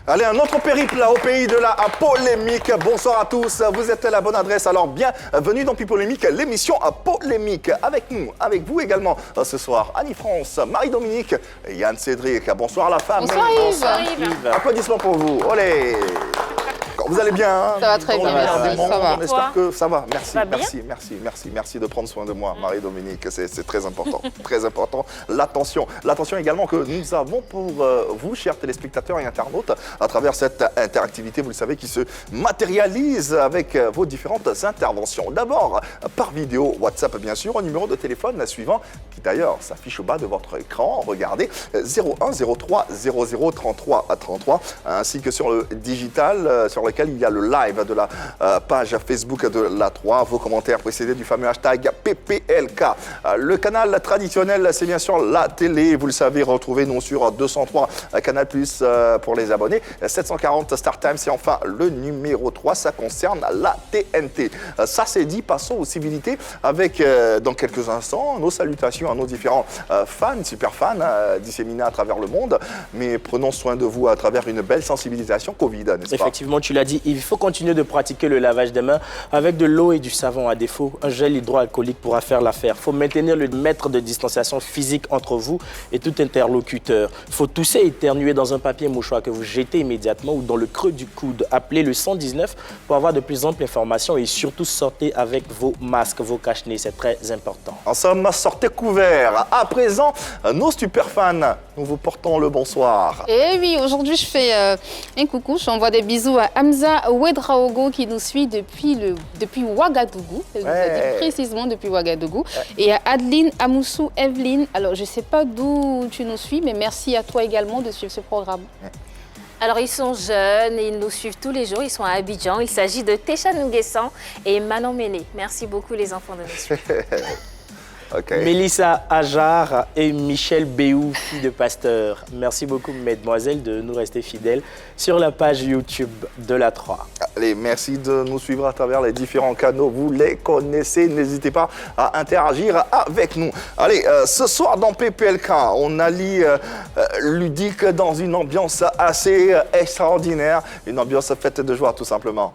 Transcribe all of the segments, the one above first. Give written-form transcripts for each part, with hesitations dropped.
Allez, un autre périple au pays de la polémique. Bonsoir à tous, vous êtes à la bonne adresse. Alors, bienvenue dans Pipolémique, l'émission polémique. Avec nous, avec vous également ce soir, Annie-France, Marie-Dominique et Yann Cédric. Bonsoir à la femme. Bonsoir Yves. Applaudissements pour vous. Olé. Vous allez bien, hein? Ça va très bien, merci. Ça va. On espère que ça va. Merci, Ça va merci de prendre soin de moi, Marie-Dominique. C'est très important, très important. L'attention également que nous avons pour vous, chers téléspectateurs et internautes, à travers cette interactivité, vous le savez, qui se matérialise avec vos différentes interventions. D'abord, par vidéo, WhatsApp bien sûr, au numéro de téléphone suivant, qui d'ailleurs s'affiche au bas de votre écran. Regardez, 01 03 00 33 33, ainsi que sur le digital, sur lequel il y a le live de la page Facebook de la 3. Vos commentaires précédés du fameux hashtag PPLK. Le canal traditionnel, c'est bien sûr la télé. Vous le savez, retrouvez-nous sur 203 Canal+, pour les abonnés, 740 Star Times et enfin le numéro 3, ça concerne la TNT. Ça c'est dit, passons aux civilités avec, dans quelques instants, nos salutations à nos différents fans, super fans, disséminés à travers le monde. Mais prenons soin de vous à travers une belle sensibilisation Covid, n'est-ce pas? Effectivement, tu l'as dit, il faut continuer de pratiquer le lavage des mains avec de l'eau et du savon. À défaut, un gel hydroalcoolique pourra faire l'affaire. Il faut maintenir le mètre de distanciation physique entre vous et tout interlocuteur. Il faut tousser et éternuer dans un papier mouchoir que vous jetez immédiatement ou dans le creux du coude. Appelez le 119 pour avoir de plus amples informations et surtout sortez avec vos masques, vos cache-nez, c'est très important. En somme, sortez couverts. À présent, nos super fans, nous vous portons le bonsoir. Et oui, aujourd'hui je fais un coucou, j'envoie des bisous à Hamza Ouedraogo qui nous suit depuis Ouagadougou, elle nous a dit précisément depuis Ouagadougou, et à Adeline Amoussou Evelyne. Alors je ne sais pas d'où tu nous suis, mais merci à toi également de suivre ce programme. Alors, ils sont jeunes et ils nous suivent tous les jours. Ils sont à Abidjan. Il s'agit de Técha Nguessan et Manon Mélé. Merci beaucoup, les enfants, de nous suivre. Okay. Mélissa Ajar et Michel Béou, fille de pasteur. Merci beaucoup, mesdemoiselles, de nous rester fidèles sur la page YouTube de la 3. Allez, merci de nous suivre à travers les différents canaux. Vous les connaissez. N'hésitez pas à interagir avec nous. Allez, ce soir dans PPLK, on allie ludique dans une ambiance assez extraordinaire. Une ambiance faite de joie, tout simplement.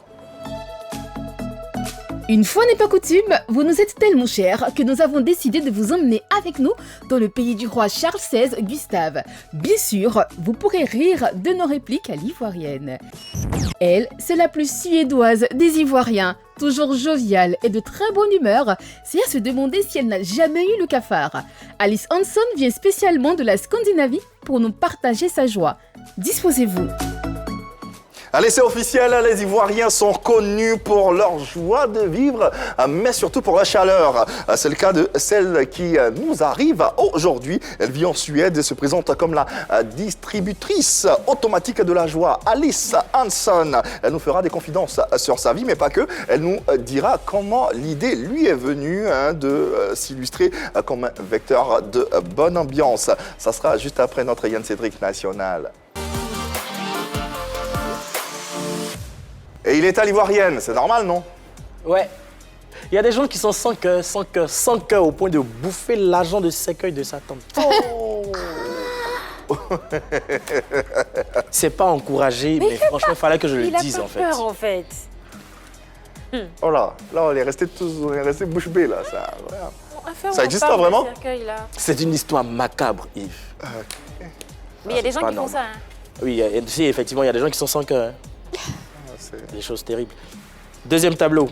Une fois n'est pas coutume, vous nous êtes tellement chers que nous avons décidé de vous emmener avec nous dans le pays du roi Charles XVI Gustave. Bien sûr, vous pourrez rire de nos répliques à l'ivoirienne. Elle, c'est la plus suédoise des Ivoiriens, toujours joviale et de très bonne humeur, c'est à se demander si elle n'a jamais eu le cafard. Alice Hanson vient spécialement de la Scandinavie pour nous partager sa joie. Disposez-vous. Allez, c'est officiel, les Ivoiriens sont connus pour leur joie de vivre, mais surtout pour la chaleur. C'est le cas de celle qui nous arrive aujourd'hui. Elle vit en Suède et se présente comme la distributrice automatique de la joie, Alice Hanson. Elle nous fera des confidences sur sa vie, mais pas que. Elle nous dira comment l'idée lui est venue de s'illustrer comme un vecteur de bonne ambiance. Ça sera juste après notre Yann Cédric National. Et il est à l'ivoirienne, c'est normal, non? Ouais. Il y a des gens qui sont sans cœur au point de bouffer l'argent de cercueil de sa tante. Oh. C'est pas encouragé, mais franchement, il fallait que je le dise, en fait. Il a pas peur, en fait. Oh là, on est resté bouche bée, là. Ça existe pas vraiment? C'est une histoire macabre, Yves. Mais il y a des gens qui font ça, hein? Oui, si, effectivement, il y a des gens qui sont sans cœur. Des choses terribles. Deuxième tableau,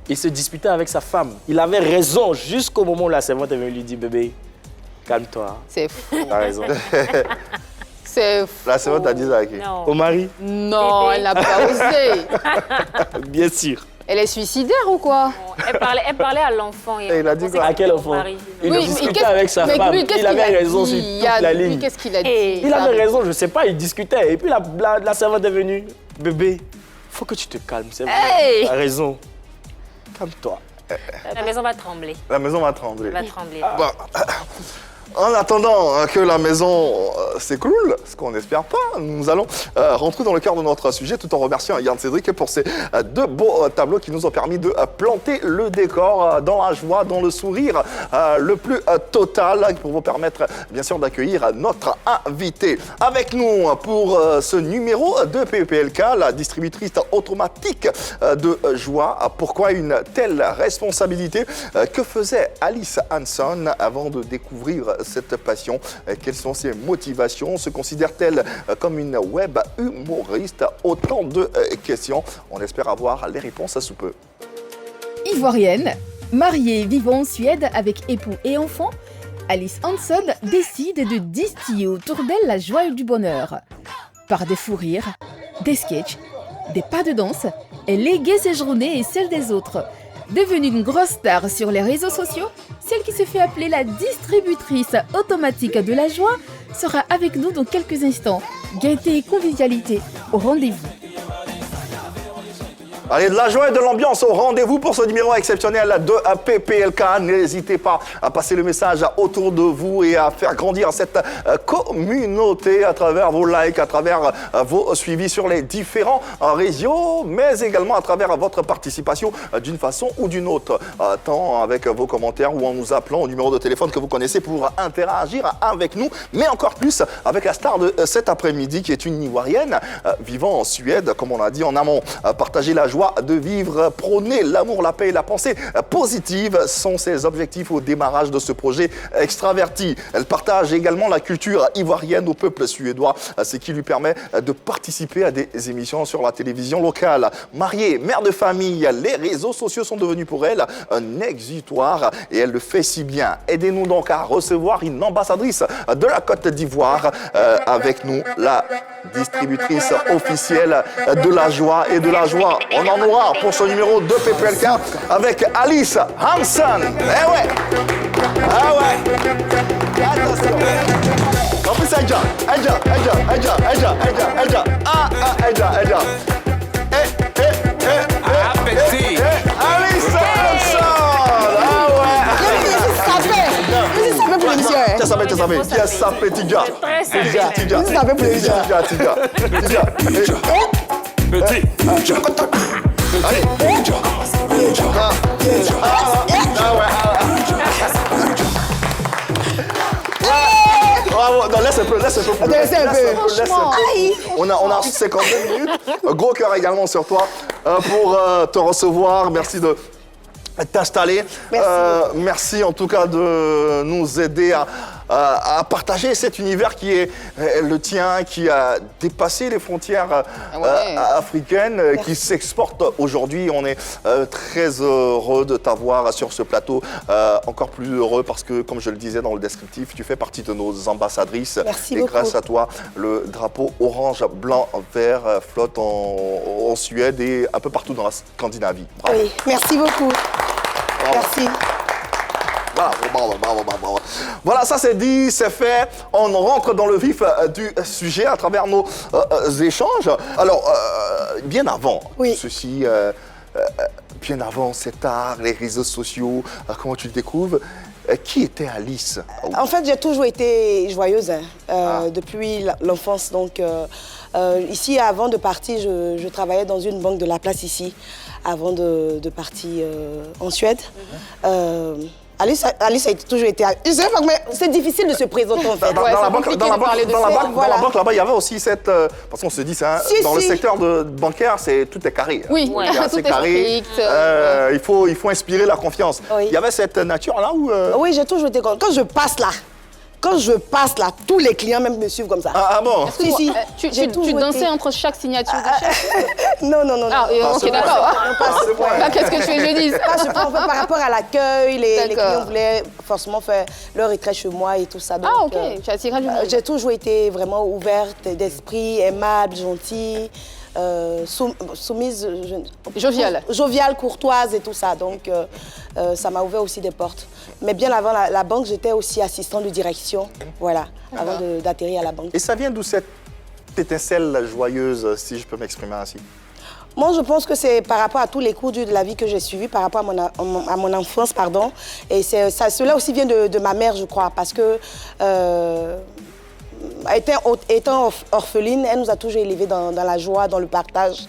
il se disputait avec sa femme. Il avait raison jusqu'au moment où la servante est venue lui dire « Bébé, calme-toi. » C'est fou. T'as raison. C'est fou. La servante a dit ça à qui? Au mari? Non, elle n'a pas osé. Bien sûr. Elle est suicidaire ou quoi? Elle parlait à l'enfant. Et il a dit quoi? À quel enfant? Il discutait avec sa femme. Il avait raison sur toute la ligne. Qu'est-ce qu'il a dit? Il avait raison, je ne sais pas, il discutait. Et puis la servante est venue. « Bébé, faut que tu te calmes, c'est vrai. Hey! Tu as raison. Calme-toi. » La maison va trembler. La maison va trembler. Elle va trembler. Bon. En attendant que la maison s'écroule, ce qu'on n'espère pas, nous allons rentrer dans le cœur de notre sujet tout en remerciant Yann Cédric pour ces deux beaux tableaux qui nous ont permis de planter le décor dans la joie, dans le sourire le plus total pour vous permettre bien sûr d'accueillir notre invité. Avec nous pour ce numéro de PPLK, la distributrice automatique de joie. Pourquoi une telle responsabilité? Que faisait Alice Hanson avant de découvrir cette passion? Quelles sont ses motivations? Se considère-t-elle comme une web humoriste? Autant de questions. On espère avoir les réponses sous peu. Ivoirienne, mariée vivant en Suède avec époux et enfants, Alice Hanson décide de distiller autour d'elle la joie et du bonheur. Par des fous rires, des sketchs, des pas de danse, elle égaie ses journées et celles des autres. Devenue une grosse star sur les réseaux sociaux, celle qui se fait appeler la distributrice automatique de la joie sera avec nous dans quelques instants. Gaieté et convivialité au rendez-vous. Allez, de la joie et de l'ambiance au rendez-vous pour ce numéro exceptionnel de PPLK. N'hésitez pas à passer le message autour de vous et à faire grandir cette communauté à travers vos likes, à travers vos suivis sur les différents réseaux, mais également à travers votre participation d'une façon ou d'une autre, tant avec vos commentaires ou en nous appelant au numéro de téléphone que vous connaissez pour interagir avec nous, mais encore plus avec la star de cet après-midi qui est une Ivoirienne vivant en Suède, comme on l'a dit en amont. Partager la joie de vivre, prôner l'amour, la paix et la pensée positive sont ses objectifs au démarrage de ce projet extraverti. Elle partage également la culture ivoirienne au peuple suédois, ce qui lui permet de participer à des émissions sur la télévision locale. Mariée, mère de famille, les réseaux sociaux sont devenus pour elle un exutoire et elle le fait si bien. Aidez-nous donc à recevoir une ambassadrice de la Côte d'Ivoire avec nous, la distributrice officielle de la joie et de la joie. On en aura pour ce numéro de PPLK avec Alice Hanson. Eh ouais! Ah ouais! Attention! En plus, Aïdja! Appétit! Alice Hanson! Ah ouais! Tu savais. Qui a sapé, Tidja? Tidja. Petit! Allez! Bravo! Non, laisse un peu. On a 52 minutes. Un gros cœur également sur toi pour te recevoir. Merci de t'installer. Merci en tout cas de nous aider à partager cet univers qui est le tien, qui a dépassé les frontières africaines, qui s'exporte aujourd'hui. On est très heureux de t'avoir sur ce plateau, encore plus heureux parce que, comme je le disais dans le descriptif, tu fais partie de nos ambassadrices. Merci et beaucoup. grâce à toi, le drapeau orange, blanc, vert flotte en Suède et un peu partout dans la Scandinavie. Bravo. Oui, merci beaucoup. Merci. Bravo. Voilà, ça c'est dit, c'est fait. On rentre dans le vif du sujet à travers nos échanges. Alors, bien avant ceci, bien avant cet art, les réseaux sociaux, comment tu le découvres, qui était Alice? En fait, j'ai toujours été joyeuse depuis l'enfance. Donc, ici, avant de partir, je travaillais dans une banque de la place ici, avant de partir en Suède. Alice a toujours été... Je sais pas, mais c'est difficile de se présenter en fait. Dans la banque là-bas, il y avait aussi cette... parce qu'on se dit, dans le secteur bancaire, tout est carré. Oui, tout est carré. Il faut inspirer la confiance. Oui. Il y avait cette nature-là où... Oui, j'ai toujours été... Quand je passe là, tous les clients même me suivent comme ça. Ah bon? Si. Tu dansais entre chaque signature de chèque? Non. Ah, ok, d'accord. Qu'est-ce que tu veux que je dise? En fait, par rapport à l'accueil, les clients voulaient forcément faire leur retrait chez moi et tout ça. Donc, Ok, tu attirais du monde. j'ai toujours été vraiment ouverte d'esprit, aimable, gentille, soumise, joviale, courtoise et tout ça. Donc, ça m'a ouvert aussi des portes. Mais bien avant la banque, j'étais aussi assistante de direction, voilà, avant d'atterrir à la banque. Et ça vient d'où cette étincelle joyeuse, si je peux m'exprimer ainsi? Moi, je pense que c'est par rapport à tous les cours de la vie que j'ai suivis, par rapport à mon enfance, pardon. Et cela aussi vient de ma mère, je crois, parce que étant orpheline, elle nous a toujours élevés dans la joie, dans le partage.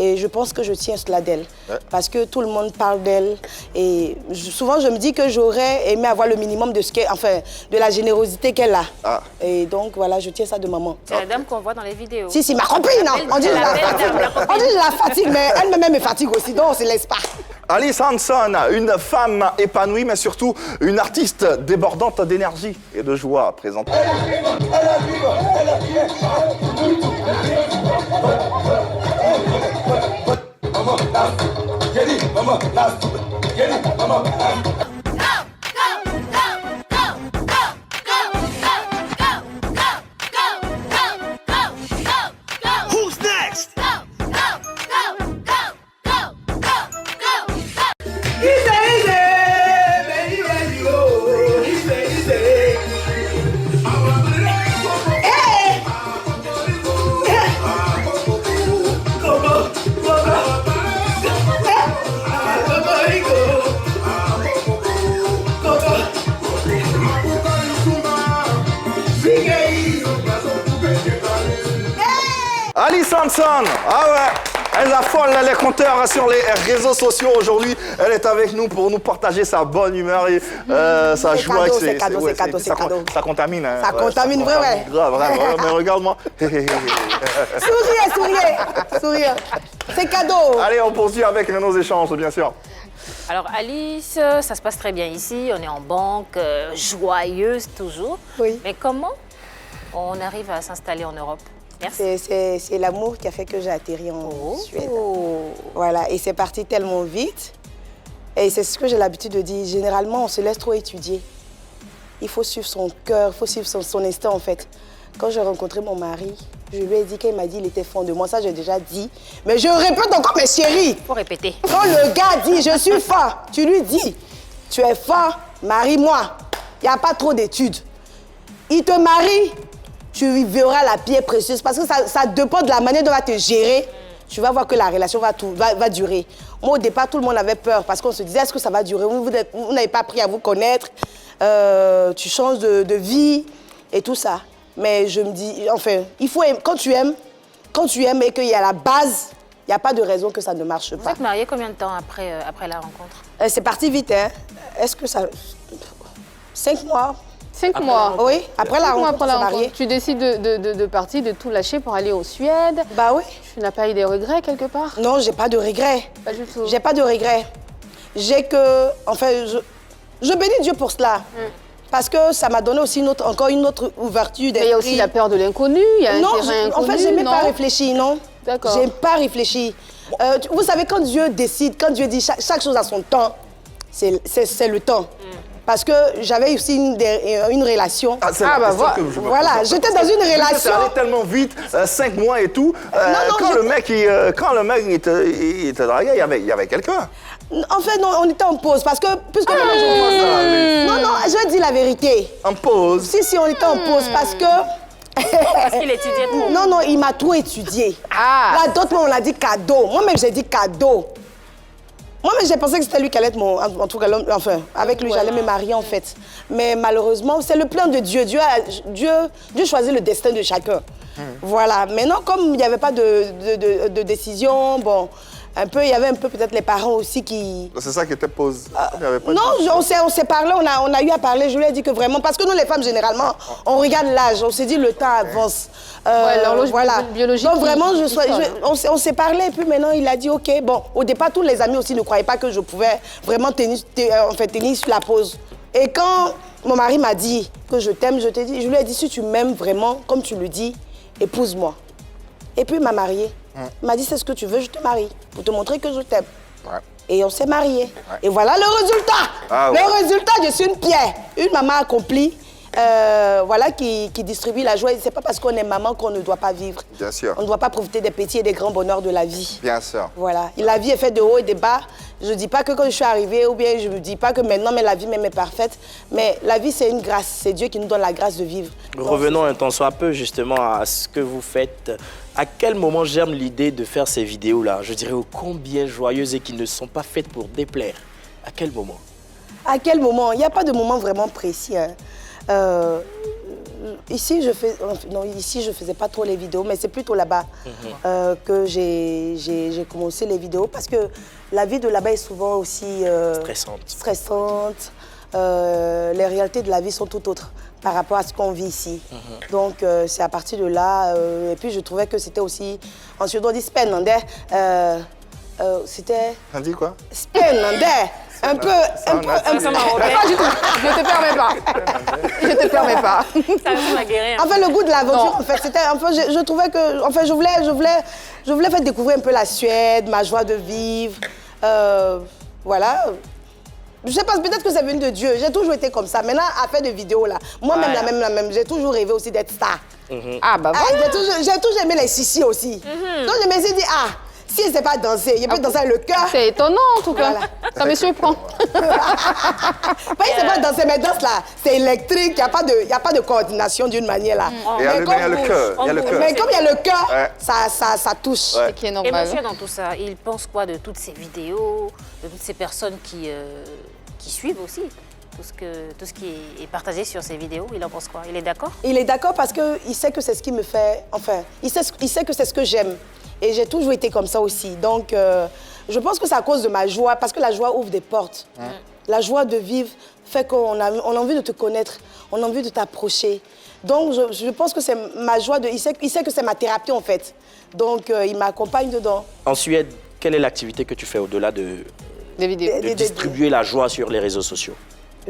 Et je pense que je tiens cela d'elle. Ouais. Parce que tout le monde parle d'elle. Et souvent, je me dis que j'aurais aimé avoir le minimum de de la générosité qu'elle a. Ah. Et donc, voilà, je tiens ça de maman. C'est la dame qu'on voit dans les vidéos. Si, ma copine, non. On dit que je la fatigue, mais elle-même me fatigue aussi, donc on ne se laisse pas. Alice Hanson, une femme épanouie, mais surtout une artiste débordante d'énergie et de joie présente. Who's next? Alice Hanson, ah ouais, elle affole les compteurs sur les réseaux sociaux aujourd'hui. Elle est avec nous pour nous partager sa bonne humeur et sa joie. C'est cadeau. Ça contamine. Hein. Ça contamine, ouais. Grave, mais regarde-moi. Sourire. C'est cadeau. Allez, on poursuit avec nos échanges, bien sûr. Alors Alice, ça se passe très bien ici. On est en banque, joyeuse toujours. Oui. Mais comment on arrive à s'installer en Europe? C'est l'amour qui a fait que j'ai atterri en Suède. Voilà, et c'est parti tellement vite. Et c'est ce que j'ai l'habitude de dire. Généralement, on se laisse trop étudier. Il faut suivre son cœur, il faut suivre son instinct, en fait. Quand j'ai rencontré mon mari, je lui ai dit qu'il m'a dit qu'il était fond de moi. Ça, j'ai déjà dit. Mais je répète encore, mes chéris. Faut répéter. Quand le gars dit « je suis fort », tu lui dis « tu es fort, marie-moi ». Il n'y a pas trop d'études. Il te marie, tu verras la pierre précieuse parce que ça dépend de la manière dont on va te gérer. Tu vas voir que la relation va durer. Moi, au départ, tout le monde avait peur parce qu'on se disait, est-ce que ça va durer? Vous n'avez pas appris à vous connaître. Tu changes de vie et tout ça. Mais je me dis, enfin, il faut aimer. Quand tu aimes et qu'il y a la base, il n'y a pas de raison que ça ne marche pas. Vous êtes mariés combien de temps après la rencontre? C'est parti vite, hein. Est-ce que ça... 5 mois. 5 mois. Oui, après la rencontre, tu décides de partir, de tout lâcher pour aller en Suède. Bah oui. Tu n'as pas eu des regrets quelque part? Non, j'ai pas de regrets. Pas du tout. J'ai pas de regrets. J'ai que, enfin, je bénis Dieu pour cela. Parce que ça m'a donné aussi encore une autre ouverture d'esprit. Mais il y a aussi la peur de l'inconnu, il y a un terrain inconnu. En fait, j'ai même pas réfléchi, non. D'accord. J'ai pas réfléchi. Vous savez, quand Dieu décide, quand Dieu dit chaque chose a son temps, c'est le temps. Parce que j'avais aussi une relation. Voilà, j'étais dans une relation. Ça allait tellement vite, 5 mois et tout. Quand le mec il te draguait, il y avait quelqu'un. En fait, non, on était en pause parce que, puisque maintenant je pense... Non, je vais dire la vérité. En pause? Si, on était en pause parce que... Parce qu'il étudiait trop. Non, il m'a trop étudié. Là, d'autres, on l'a dit cadeau. Moi-même, j'ai dit cadeau. Moi-même, j'ai pensé que c'était lui qui allait être mon... En tout cas, enfin, avec lui, j'allais me marier, en fait. Mais malheureusement, c'est le plan de Dieu. Dieu choisit le destin de chacun. Voilà. Maintenant, comme il n'y avait pas de décision, bon... il y avait un peu peut-être les parents aussi qui... C'est ça qui était pause. Non, on s'est parlé, on a eu à parler. Je lui ai dit que vraiment... Parce que nous, les femmes, généralement, on regarde l'âge. On s'est dit le temps avance. L'horloge biologique. Donc vraiment, on s'est parlé. Et puis maintenant, il a dit, OK. Bon, au départ, tous les amis aussi ne croyaient pas que je pouvais vraiment tenir sur la pause. Et quand mon mari m'a dit que je t'aime, je lui ai dit, si tu m'aimes vraiment, comme tu le dis, épouse-moi. Et puis, il m'a mariée. Il m'a dit, c'est ce que tu veux, je te marie. Pour te montrer que je t'aime. Ouais. Et on s'est mariés. Ouais. Et voilà le résultat. Le résultat, je suis une pierre. Une maman accomplie, voilà, qui distribue la joie. C'est pas parce qu'on est maman qu'on ne doit pas vivre. Bien sûr. On ne doit pas profiter des petits et des grands bonheurs de la vie. Bien sûr. Voilà. Et la vie est faite de hauts et de bas. Je ne dis pas que quand je suis arrivée, ou bien je ne dis pas que maintenant, mais la vie même est parfaite. Mais la vie, c'est une grâce. C'est Dieu qui nous donne la grâce de vivre. Revenons un tant soit peu justement à ce que vous faites À quel moment germe l'idée de faire ces vidéos-là? Je dirais ô combien joyeuses et qui ne sont pas faites pour déplaire. À quel moment? À quel moment? Il n'y a pas de moment vraiment précis. Hein. Ici, je faisais pas trop les vidéos, mais c'est plutôt là-bas que j'ai commencé les vidéos parce que la vie de là-bas est souvent aussi stressante. Les réalités de la vie sont tout autres par rapport à ce qu'on vit ici. Donc, c'est à partir de là. Et puis, je trouvais que c'était aussi, en suédois, on dit spännande. C'était... On dit quoi? Spännande. Un peu. Pas du tout. Je te permets pas. Je te permets pas. Enfin, le goût de l'aventure, en fait, c'était. Enfin, je trouvais que. Enfin, je voulais faire découvrir un peu la Suède, ma joie de vivre. Voilà. Je sais pas, peut-être que c'est venu de Dieu. J'ai toujours été comme ça. Maintenant, à faire des vidéos, là, moi-même, la même, j'ai toujours rêvé aussi d'être star. Ah, bah voilà. J'ai toujours aimé les sissi aussi. Donc, je me suis dit, si elle ne sait pas danser, il peut danser avec le cœur. C'est étonnant, en tout cas. Voilà. Ça me surprend. Il ne sait pas danser, mais danse là, c'est électrique. Il n'y a pas de coordination d'une manière là. Il y a le cœur. Mais comme il y a le cœur, ça touche. Ouais. Qui est normal. Et monsieur, dans tout ça, il pense quoi de toutes ces vidéos, de toutes ces personnes qui suivent aussi tout ce qui est partagé sur ces vidéos? Il en pense quoi? Il est d'accord? Il est d'accord parce qu'il sait que c'est ce qui me fait... Enfin, il sait que c'est ce que j'aime. Et j'ai toujours été comme ça aussi. Donc, je pense que c'est à cause de ma joie, parce que la joie ouvre des portes. La joie de vivre fait qu'on a envie de te connaître, on a envie de t'approcher. Donc, je pense que c'est ma joie de... Il sait que c'est ma thérapie, en fait. Donc, il m'accompagne dedans. En Suède, quelle est l'activité que tu fais au-delà de distribuer la joie sur les réseaux sociaux?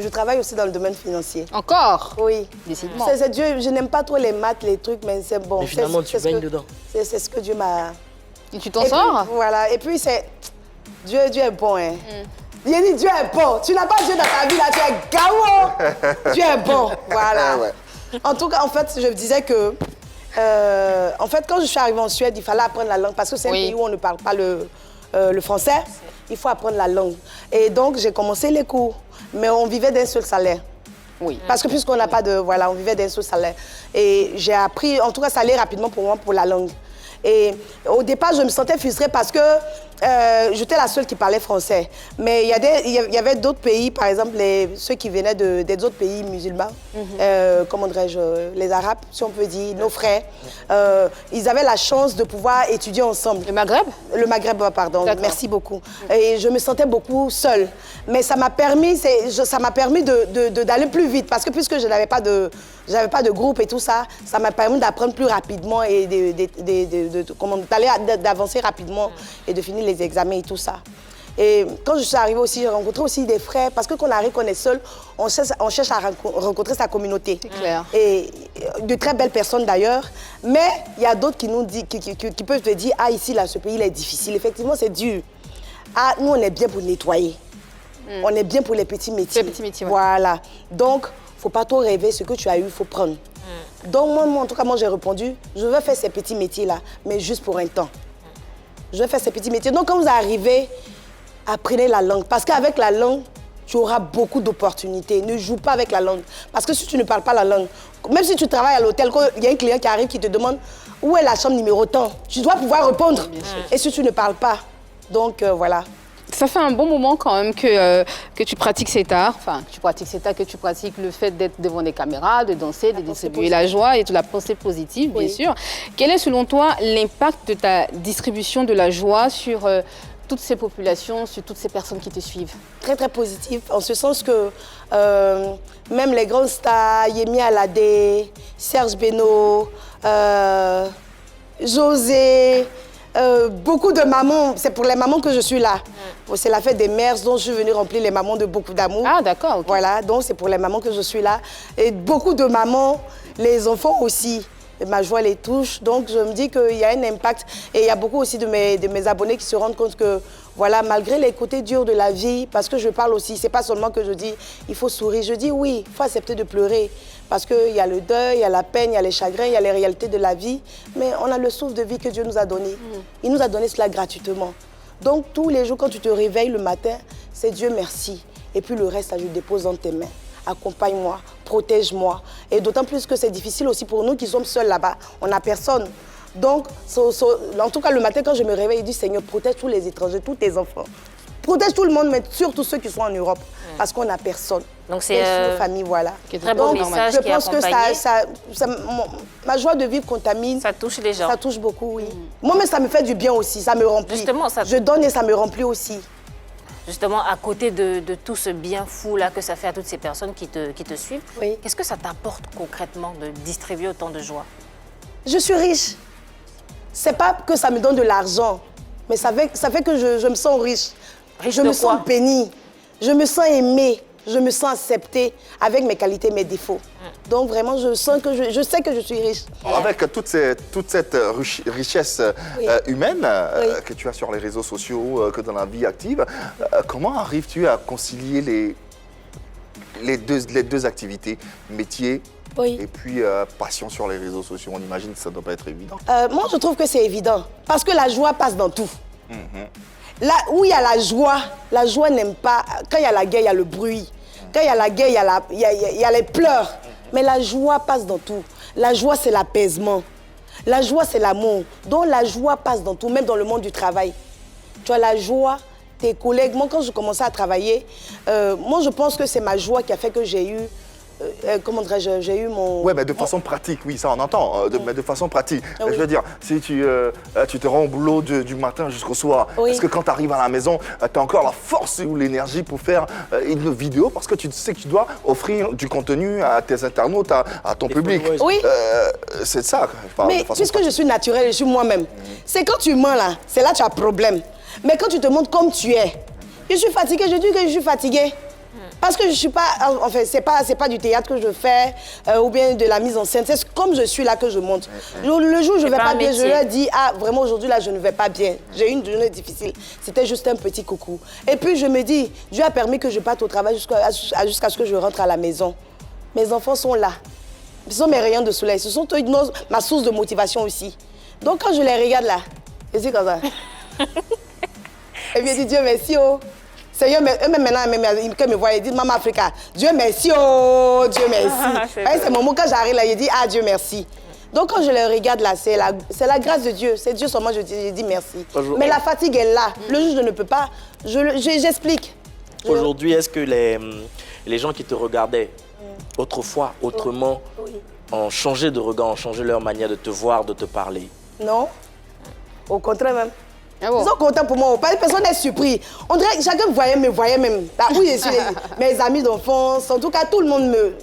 Je travaille aussi dans le domaine financier. Encore? Oui. Décidément. C'est Dieu, je n'aime pas trop les maths, les trucs, mais c'est bon. Mais finalement, tu baignes dedans. C'est ce que Dieu m'a... Et tu t'en sors? Voilà. Et puis, c'est... Dieu est bon, hein. Il a dit, Dieu est bon. Tu n'as pas Dieu dans ta vie, là, tu es gaou. Dieu est bon. Voilà. En tout cas, en fait, je disais que... en fait, quand je suis arrivée en Suède, il fallait apprendre la langue parce que c'est un pays où on ne parle pas le français. Il faut apprendre la langue. Et donc, j'ai commencé les cours. Mais on vivait d'un seul salaire. Oui. Parce que puisqu'on n'a pas de... Voilà, on vivait d'un seul salaire. Et j'ai appris, en tout cas, ça allait rapidement pour moi, pour la langue. Et au départ, je me sentais frustrée parce que j'étais la seule qui parlait français. Mais il y avait d'autres pays, par exemple, ceux qui venaient des autres pays musulmans, comment dirais-je, les Arabes, si on peut dire, nos frères. Ils avaient la chance de pouvoir étudier ensemble. Le Maghreb? Le Maghreb, pardon. Merci beaucoup. Et je me sentais beaucoup seule. Mais ça m'a permis, d'aller plus vite parce que puisque je n'avais pas de groupe et tout ça, ça m'a permis d'apprendre plus rapidement et d'avancer rapidement et de finir les examens et tout ça. Et quand je suis arrivée aussi, j'ai rencontré aussi des frères, parce que quand on arrive, qu'on est seul, on cherche à rencontrer sa communauté. C'est clair. Et de très belles personnes d'ailleurs. Mais il y a d'autres qui nous disent, qui peuvent te dire, ici, là, ce pays, il est difficile. Effectivement, c'est dur. Nous, on est bien pour nettoyer. On est bien pour les petits métiers. Les petits métiers, ouais. Voilà. Donc, il ne faut pas trop rêver. Ce que tu as eu, il faut prendre. Donc, moi, en tout cas, moi, j'ai répondu, je veux faire ces petits métiers-là, mais juste pour un temps. Je vais faire ces petits métiers. Donc, quand vous arrivez, apprenez la langue. Parce qu'avec la langue, tu auras beaucoup d'opportunités. Ne joue pas avec la langue. Parce que si tu ne parles pas la langue, même si tu travailles à l'hôtel, quand il y a un client qui arrive qui te demande où est la chambre numéro tant, tu dois pouvoir répondre. Et si tu ne parles pas, donc voilà. Ça fait un bon moment quand même que tu pratiques cet art, que tu pratiques le fait d'être devant des caméras, de danser, de distribuer la joie et de la pensée positive, bien sûr. Quel est selon toi l'impact de ta distribution de la joie sur toutes ces populations, sur toutes ces personnes qui te suivent? Très, très positif, en ce sens que même les grands stars, Yemi Alade, Serge Beno, José, beaucoup de mamans, c'est pour les mamans que je suis là. C'est la fête des mères dont je suis venue remplir les mamans de beaucoup d'amour. Ah, d'accord. Okay. Voilà, donc c'est pour les mamans que je suis là. Et beaucoup de mamans, les enfants aussi. Ma joie les touche, donc je me dis qu'il y a un impact. Et il y a beaucoup aussi de mes abonnés qui se rendent compte que, voilà, malgré les côtés durs de la vie, parce que je parle aussi, c'est pas seulement que je dis il faut sourire, je dis oui, il faut accepter de pleurer. Parce qu'il y a le deuil, il y a la peine, il y a les chagrins, il y a les réalités de la vie. Mais on a le souffle de vie que Dieu nous a donné. Il nous a donné cela gratuitement. Donc tous les jours, quand tu te réveilles le matin, c'est Dieu merci. Et puis le reste, là, je dépose dans tes mains. Accompagne-moi, protège-moi. Et d'autant plus que c'est difficile aussi pour nous qui sommes seuls là-bas. On n'a personne. Donc, en tout cas, le matin, quand je me réveille, je dis, Seigneur, protège tous les étrangers, tous tes enfants. Protège tout le monde, mais surtout ceux qui sont en Europe, parce qu'on n'a personne. Donc c'est une famille, voilà. très beau message je qui est pense que accompagné. ma joie de vivre contamine. Ça touche les gens. Ça touche beaucoup, oui. Moi-même, ça me fait du bien aussi, ça me remplit. Justement, je donne et ça me remplit aussi. Justement, à côté de tout ce bien fou là que ça fait à toutes ces personnes qui te suivent, qu'est-ce que ça t'apporte concrètement de distribuer autant de joie? Je suis riche. C'est pas que ça me donne de l'argent, mais ça fait que je me sens riche. Je me sens bénie, je me sens aimée, je me sens acceptée avec mes qualités, mes défauts. Donc vraiment, je sais que je suis riche. Avec toute cette richesse humaine que tu as sur les réseaux sociaux, que dans la vie active, comment arrives-tu à concilier les deux activités, métier et puis passion sur les réseaux sociaux? On imagine que ça ne doit pas être évident. Moi, je trouve que c'est évident, parce que la joie passe dans tout. Là où il y a la joie n'aime pas. Quand il y a la guerre, il y a le bruit. Quand il y a la guerre, il y a les pleurs. Mais la joie passe dans tout. La joie, c'est l'apaisement. La joie, c'est l'amour. Donc la joie passe dans tout, même dans le monde du travail. Tu vois, la joie, tes collègues. Moi, quand je commençais à travailler, moi, je pense que c'est ma joie qui a fait que j'ai eu... comment dirais-je, j'ai eu mon... Oui, mais de façon pratique, oui, ça on entend, mais de façon pratique. Je veux dire, si tu te rends au boulot du matin jusqu'au soir, est-ce que quand tu arrives à la maison, tu as encore la force ou l'énergie pour faire une vidéo parce que tu sais que tu dois offrir du contenu à tes internautes, à ton public. Oui. C'est ça. Mais puisque je suis naturelle, je suis moi-même, c'est quand tu mens là, c'est là que tu as problème. Mais quand tu te montres comme tu es, je suis fatiguée, je dis que je suis fatiguée. Parce que je suis pas, enfin, c'est pas du théâtre que je fais ou bien de la mise en scène. C'est comme je suis là que je monte. Le jour où je ne vais pas bien, je leur dis, ah, vraiment aujourd'hui là, je ne vais pas bien. J'ai eu une journée difficile. C'était juste un petit coucou. Et puis je me dis, Dieu a permis que je parte au travail jusqu'à ce que je rentre à la maison. Mes enfants sont là. Ce sont mes rayons de soleil. Ce sont ma source de motivation aussi. Donc quand je les regarde là, je dis comme ça. Et puis je dis, Dieu merci, oh. Seigneur, eux-mêmes maintenant, quand ils me voient, ils disent, Maman Africa, Dieu merci, oh, Dieu merci. C'est mon mot, quand j'arrive là, ils disent, ah, Dieu merci. Donc quand je les regarde là, c'est la grâce de Dieu. C'est Dieu seulement, je dis merci. Mais la fatigue est là. Le jour, je ne peux pas, j'explique. Aujourd'hui, est-ce que les gens qui te regardaient autrefois, autrement, ont changé de regard, ont changé leur manière de te voir, de te parler? Non, au contraire même. Ah bon? Ils sont contents pour moi. Personne n'est surpris. On dirait que chacun me voyait même. Là où je suis, mes amis d'enfance, en tout cas, tout le monde me...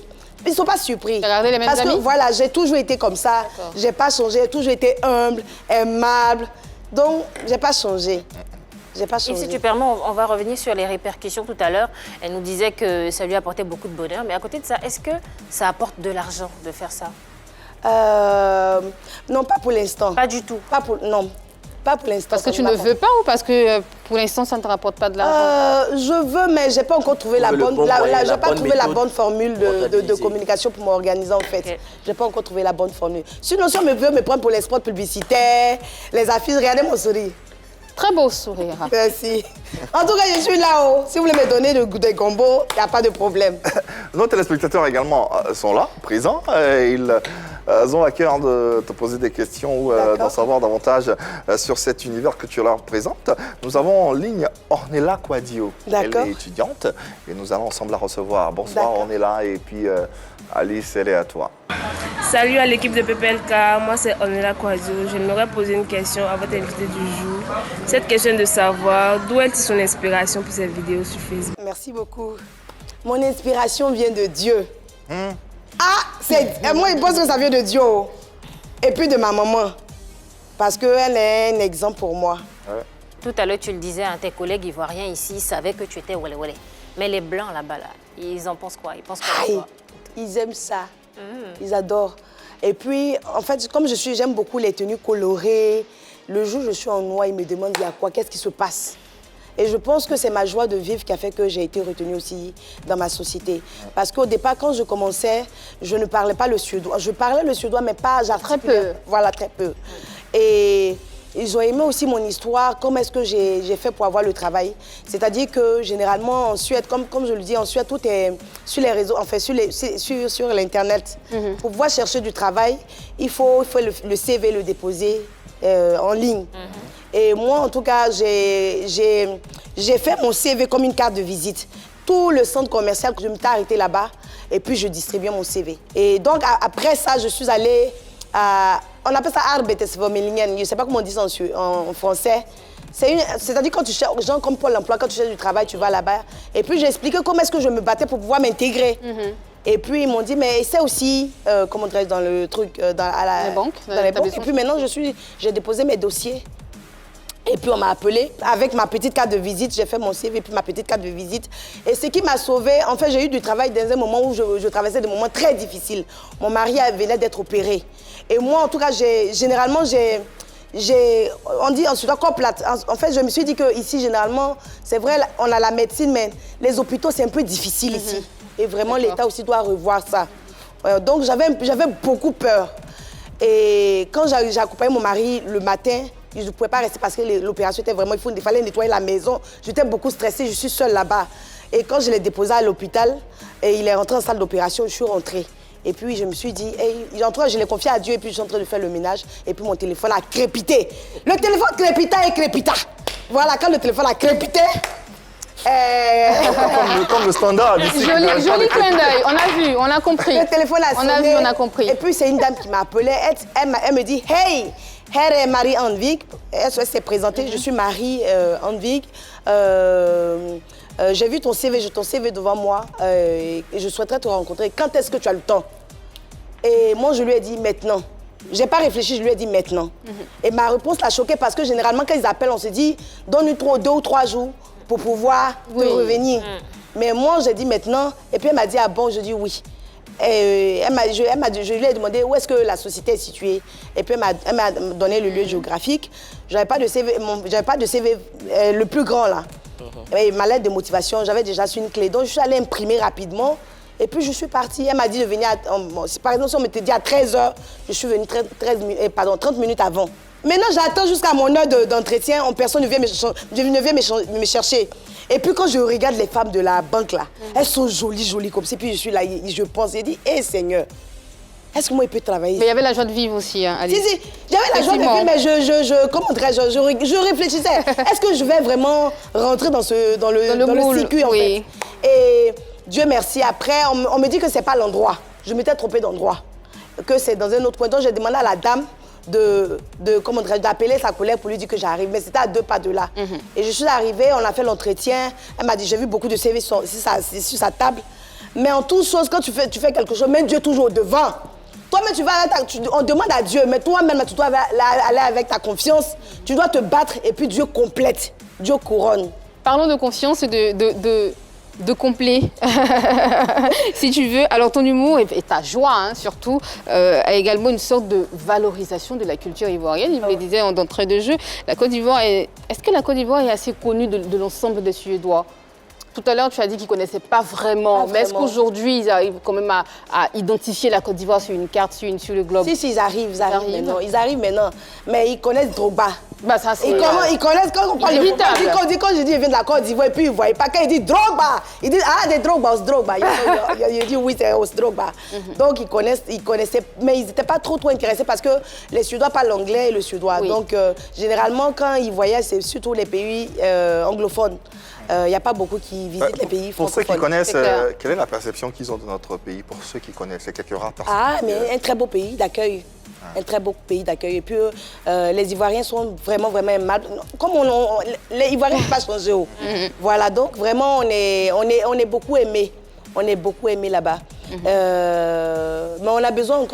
Ils ne sont pas surpris. Regardez les mêmes Parce amis? que voilà, j'ai toujours été comme ça. Je n'ai pas changé. J'ai toujours été humble, aimable. Donc, je n'ai pas changé. J'ai pas changé. Et si tu permets, on va revenir sur les répercussions tout à l'heure. Elle nous disait que ça lui apportait beaucoup de bonheur. Mais à côté de ça, est-ce que ça apporte de l'argent de faire ça? Non, pas pour l'instant. Pas du tout? Non. Pas pour l'instant. Parce que tu ne veux pas ou parce que pour l'instant, ça ne te rapporte pas de l'argent? Je veux, mais je n'ai pas encore trouvé la bonne formule de communication pour m'organiser en fait. Okay. Je n'ai pas encore trouvé la bonne formule. Sinon, si on veut me prendre pour les spots publicitaires, les affiches, regardez mon sourire. Très beau sourire. Merci. En tout cas, je suis là-haut. Si vous voulez me donner des combos, il n'y a pas de problème. Nos téléspectateurs également sont là, présents. Ils ont à cœur de te poser des questions ou d'en savoir davantage sur cet univers que tu leur présentes. Nous avons en ligne Ornella Quadio. Elle est étudiante et nous allons ensemble la recevoir. Bonsoir Ornella et puis Alice, elle est à toi. Salut à l'équipe de PPLK, moi c'est Ornella Quadio. J'aimerais poser une question à votre invité du jour. Cette question est de savoir d'où est son inspiration pour cette vidéo sur Facebook. Merci beaucoup. Mon inspiration vient de Dieu. Moi je pense que ça vient de Dieu. Et puis de ma maman. Parce qu'elle est un exemple pour moi. Ouais. Tout à l'heure, tu le disais, tes collègues ivoiriens ici savaient que tu étais Wale Wale. Mais les Blancs là-bas, là, ils en pensent quoi? Ils pensent quoi de toi? Ils aiment ça. Ils adorent. Et puis, en fait, comme j'aime beaucoup les tenues colorées. Le jour où je suis en noir, ils me demandent il y a quoi, qu'est-ce qui se passe? Et je pense que c'est ma joie de vivre qui a fait que j'ai été retenue aussi dans ma société. Parce qu'au départ, quand je commençais, je ne parlais pas le suédois. Je parlais le suédois, mais pas... Très peu. Voilà, très peu. Et ils ont aimé aussi mon histoire, comment est-ce que j'ai fait pour avoir le travail. C'est-à-dire que généralement en Suède, comme je le dis, en Suède, tout est sur les réseaux, enfin sur l'Internet. Pour pouvoir chercher du travail, il faut le CV le déposer en ligne. Et moi, en tout cas, j'ai fait mon CV comme une carte de visite. Tout le centre commercial, je me suis arrêtée là-bas et puis je distribuais mon CV. Et donc, après ça, je suis allée à... On appelle ça arbetesvermelingen. Je ne sais pas comment on dit ça en français. C'est-à-dire quand tu cherches, gens comme Pôle emploi, quand tu cherches du travail, tu vas là-bas. Et puis, j'ai expliqué comment est-ce que je me battais pour pouvoir m'intégrer. Et puis, ils m'ont dit, mais essaie aussi, comment dirais-je, dans le truc, à la banque. Dans les banques. Et puis maintenant, j'ai déposé mes dossiers. Et puis on m'a appelé avec ma petite carte de visite, j'ai fait mon CV et puis ma petite carte de visite. Et ce qui m'a sauvée, en fait j'ai eu du travail dans un moment où je traversais des moments très difficiles. Mon mari venait d'être opéré. Et moi en tout cas, généralement, on dit ensuite encore plate. En fait je me suis dit qu'ici généralement, c'est vrai, on a la médecine, mais les hôpitaux c'est un peu difficile ici. Et vraiment l'État aussi doit revoir ça. Donc j'avais beaucoup peur. Et quand j'ai accompagné mon mari le matin, je ne pouvais pas rester parce que l'opération était vraiment... Il fallait nettoyer la maison. J'étais beaucoup stressée, je suis seule là-bas. Et quand je l'ai déposé à l'hôpital, et il est rentré en salle d'opération, je suis rentrée. Et puis je me suis dit, hey, je l'ai confié à Dieu et puis je suis en train de faire le ménage. Et puis mon téléphone a crépité. Le téléphone crépita et crépita. Voilà, quand le téléphone a crépité... Comme le standard ici. Joli clin d'œil, on a vu, on a compris. Le téléphone a sonné. On a vu, on a compris. Et puis c'est une dame qui m'a appelée. Elle me dit, hey, elle est Marie Anvik. Elle s'est présentée, je suis Marie Anvik. J'ai vu ton CV devant moi et je souhaiterais te rencontrer. Quand est-ce que tu as le temps? Et moi, je lui ai dit maintenant. Je n'ai pas réfléchi, je lui ai dit maintenant. Et ma réponse l'a choquée parce que généralement, quand ils appellent, on se dit, donne-nous 2 ou 3 jours pour pouvoir te revenir. Mais moi, j'ai dit maintenant. Et puis, elle m'a dit, ah bon, je dis oui. Et je lui ai demandé où est-ce que la société est située. Et puis, elle m'a donné le lieu géographique. Je n'avais pas de CV, le plus grand, là. Et ma lettre de motivation, j'avais déjà su une clé. Donc, je suis allée imprimer rapidement. Et puis, je suis partie. Elle m'a dit de venir, par exemple, si on m'était dit à 13h, je suis venue 30 minutes avant. Maintenant, j'attends jusqu'à mon heure d'entretien. Personne ne vient me chercher. Et puis, quand je regarde les femmes de la banque, là, elles sont jolies comme ça. Puis, je suis là, je pense et dis, hé, Seigneur, est-ce que moi, il peut travailler? Mais il y avait la joie de vivre aussi, hein, Alice. Si, j'avais la joie de vivre, mais je réfléchissais. Est-ce que je vais vraiment rentrer dans le circuit, en fait? Et Dieu merci, après, on me dit que c'est pas l'endroit. Je m'étais trompée d'endroit. Que c'est dans un autre point. Donc, j'ai demandé à la dame d'appeler sa collègue pour lui dire que j'arrive. Mais c'était à 2 pas de là. Et je suis arrivée, on a fait l'entretien. Elle m'a dit, j'ai vu beaucoup de CV sur sa table. Mais en toute chose, quand tu fais quelque chose, mets Dieu toujours devant. Toi-même, on demande à Dieu, mais toi-même, tu dois aller avec ta confiance. Tu dois te battre et puis Dieu complète. Dieu couronne. Parlons de confiance et de complet, si tu veux. Alors, ton humour et ta joie, hein, surtout, a également une sorte de valorisation de la culture ivoirienne. Il me le disait d'entrée de jeu. La Côte d'Ivoire est-ce que la Côte d'Ivoire est assez connue de l'ensemble des Suédois? Tout à l'heure, tu as dit qu'ils ne connaissaient pas vraiment. Mais est-ce qu'aujourd'hui, ils arrivent quand même à identifier la Côte d'Ivoire sur une carte, sur le globe? Si, ils arrivent maintenant. Mais ils connaissent Drogba. Bah, ça, c'est... Ils connaissent quand on parle de football. Quand je dis, il vient de la Côte d'Ivoire, et puis ils ne voient pas. Quand il dit Drogba, ils disent, ah, des Drogba, Drogba. Il dit, oui, c'est Drogba. Donc, ils connaissaient, mais ils n'étaient pas trop intéressés parce que les Suédois parlent l'anglais et le suédois. Donc, généralement, quand ils voyagent, c'est surtout les pays anglophones. Il n'y a pas beaucoup qui visitent les pays francophones. Pour ceux qui connaissent, quelle est la perception qu'ils ont de notre pays? Pour ceux qui connaissent, c'est quelques rares personnes. Ah, mais un très beau pays d'accueil. Un très beau pays d'accueil. Et puis, les Ivoiriens sont vraiment aimables. Comme les Ivoiriens ne peuvent pas changer. Voilà, donc vraiment, on est beaucoup aimés. On est beaucoup aimés là-bas. Mais on a besoin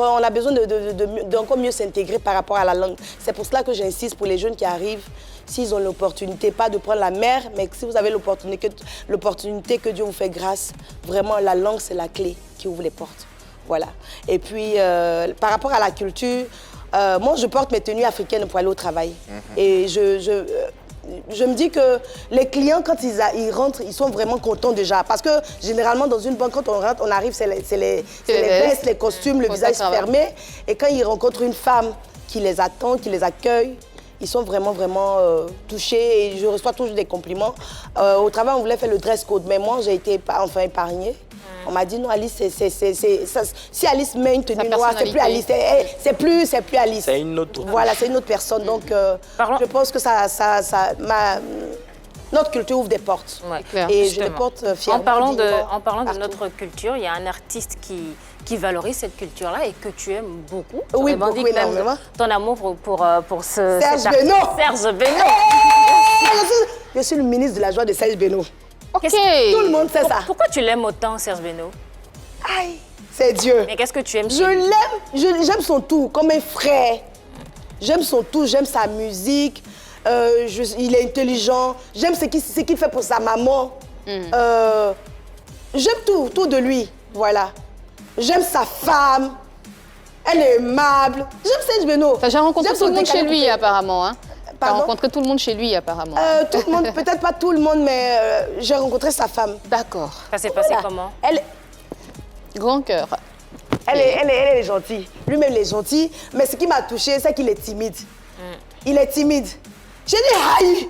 d'encore mieux s'intégrer par rapport à la langue. C'est pour cela que j'insiste pour les jeunes qui arrivent, s'ils ont l'opportunité, pas de prendre la mer, mais si vous avez l'opportunité que Dieu vous fait grâce, vraiment la langue c'est la clé qui ouvre les portes. Voilà. Et puis par rapport à la culture, moi je porte mes tenues africaines pour aller au travail. Et je me dis que les clients, quand ils rentrent, ils sont vraiment contents déjà. Parce que généralement, dans une banque, quand on rentre, on arrive, c'est les vestes, les costumes, le visage fermé. Et quand ils rencontrent une femme qui les attend, qui les accueille, Ils sont vraiment, vraiment touchés et je reçois toujours des compliments. Au travail, on voulait faire le dress code, mais moi, j'ai été épargnée. On m'a dit non, Alice, si Alice met une tenue noire, c'est plus Alice. C'est plus Alice. C'est une autre. Voilà, c'est une autre personne. Donc, je pense que notre culture ouvre des portes. Ouais. Et je les porte fièrement. En parlant de notre culture, il y a un artiste qui valorise cette culture-là et que tu aimes beaucoup. Oui, beaucoup, énormément. Ton amour pour ce Serge Beno. Serge Beno. Je suis le ministre de la joie de Serge Beno. Ok. Tout le monde sait ça. Pourquoi tu l'aimes autant, Serge Beno? Aïe, c'est Dieu. Mais qu'est-ce que tu aimes Je l'aime, j'aime son tout, comme un frère. J'aime son tout, j'aime sa musique. Il est intelligent. J'aime ce qu'il fait pour sa maman. J'aime tout de lui. Voilà. J'aime sa femme. Elle est aimable. J'aime Serge Beno. J'ai rencontré tout le monde chez lui, apparemment. Hein. Tu as rencontré tout le monde chez lui, apparemment. Tout le monde, peut-être pas tout le monde, mais j'ai rencontré sa femme. D'accord. Ça s'est passé comment? Grand cœur. Elle est gentille. Lui-même, il est gentil. Mais ce qui m'a touchée, c'est qu'il est timide. Il est timide. J'ai dit, aïe!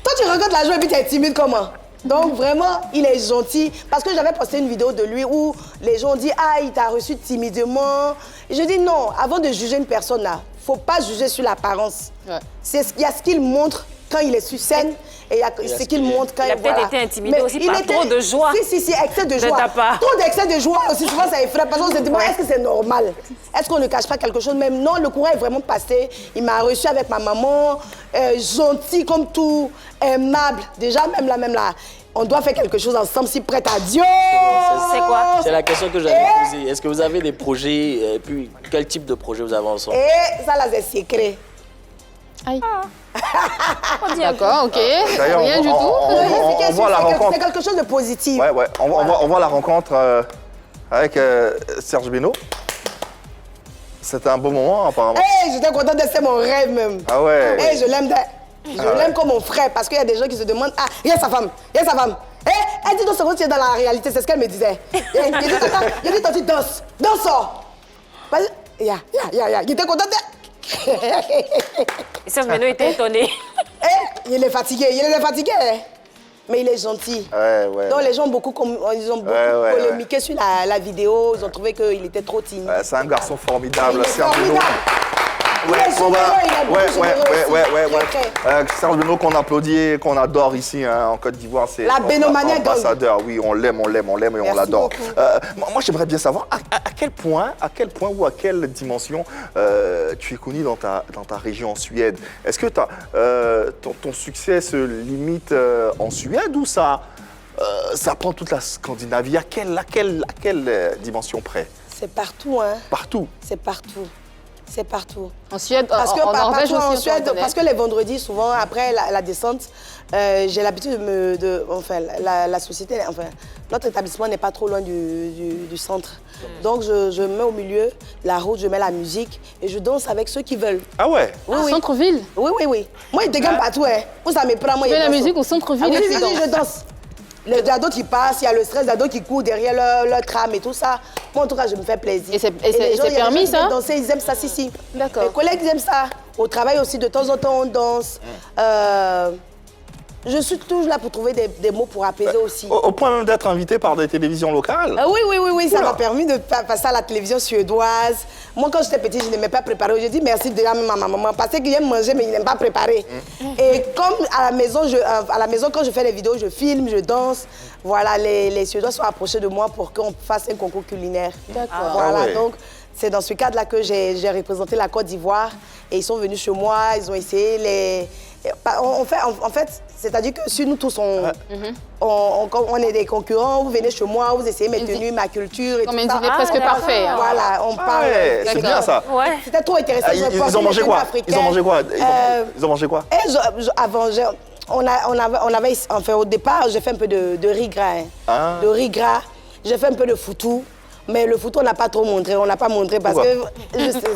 Toi, tu regardes la joie et puis tu es timide comment? Donc, vraiment, il est gentil. Parce que j'avais posté une vidéo de lui où les gens disent, ah, il t'a reçu timidement. Et je dis, non, avant de juger une personne, là, faut pas juger sur l'apparence. Ouais. Il y a ce qu'il montre quand il est sur scène et il y a ce qu'il montre quand il... Il a peut-être été intimidé aussi par trop de joie. Si, excès de joie. Trop d'excès de joie aussi, souvent ça effraie. Parce qu'on se dit, est-ce que c'est normal? Est-ce qu'on ne cache pas quelque chose? Même non, le courant est vraiment passé. Il m'a reçu avec ma maman, gentil comme tout, aimable. Déjà, même là, on doit faire quelque chose ensemble, si prête à Dieu. C'est quoi? C'est la question que j'allais poser. Est-ce que vous avez des projets, et puis quel type de projet vous avez ensemble? Et ça, là, c'est secret. Aïe. D'accord, ok. Rien du tout. On voit la rencontre. C'est quelque chose de positif. Ouais. On voit la rencontre avec Serge Beno. C'était un beau moment, apparemment. J'étais contente de faire mon rêve, même. Ah ouais. Je l'aime. Je l'aime comme mon frère, parce qu'il y a des gens qui se demandent, ah, il y a sa femme. Elle dit, dans ce tu es dans la réalité, c'est ce qu'elle me disait. Il dit, toi, tu danses. Danse. Il était content de... Et Serge Beno était étonné. Il est fatigué, mais il est gentil. Ouais. Donc les gens ont beaucoup polémiqué sur la vidéo, ils ont trouvé qu'il était trop timide. C'est un garçon formidable, Serge Beno. Serge Beno qu'on applaudit, qu'on adore ici en Côte d'Ivoire, c'est notre ambassadeur. Oui, on l'aime et on l'adore. Moi, j'aimerais bien savoir à quel point ou à quelle dimension tu es connu dans ta région en Suède. Est-ce que ton succès se limite en Suède ou ça prend toute la Scandinavie? À quelle dimension près? C'est partout, hein. Partout? C'est partout. C'est partout. En Suède, en Norvège aussi, en Suède, parce que les vendredis, souvent, après la descente, j'ai l'habitude la société, notre établissement n'est pas trop loin du centre. Donc, je mets au milieu la route, je mets la musique et je danse avec ceux qui veulent. Ah ouais? Oui. Centre-ville? Oui. Moi, je dégaine partout, hein. Où ça me prend, moi, je fais la musique au centre-ville et tu danses. Je danse. Il y a d'autres qui passent, il y a le stress, il y a d'autres qui courent derrière leur tram et tout ça. Moi, en tout cas, je me fais plaisir. Et c'est permis, ça? Danser, ils aiment ça, si. D'accord. Les collègues, ils aiment ça. Au travail aussi, de temps en temps, on danse. Je suis toujours là pour trouver des mots pour apaiser aussi. Au point même d'être invité par des télévisions locales? Oui, ça m'a permis de passer à la télévision suédoise. Moi, quand j'étais petite, je n'aimais pas préparer. Je dis merci déjà même à ma maman parce qu'il aime manger, mais il n'aime pas préparer. Et comme à la maison, quand je fais des vidéos, je filme, je danse. Voilà, les Suédois sont approchés de moi pour qu'on fasse un concours culinaire. D'accord. Voilà, donc c'est dans ce cadre-là que j'ai représenté la Côte d'Ivoire. Et ils sont venus chez moi, ils ont essayé En fait, c'est-à-dire que si nous tous, on est des concurrents, vous venez chez moi, vous essayez mes tenues, ma culture et tout ça. Comme un dîner presque parfait. Hein. Voilà, on parle. C'est bien ça. Ouais. C'était trop intéressant. Ils ont mangé quoi? Ils ont mangé quoi? Avant, au départ, j'ai fait un peu de riz gras. De riz gras. J'ai fait un peu de foutou. Mais le foutou, on n'a pas trop montré. On n'a pas montré parce que...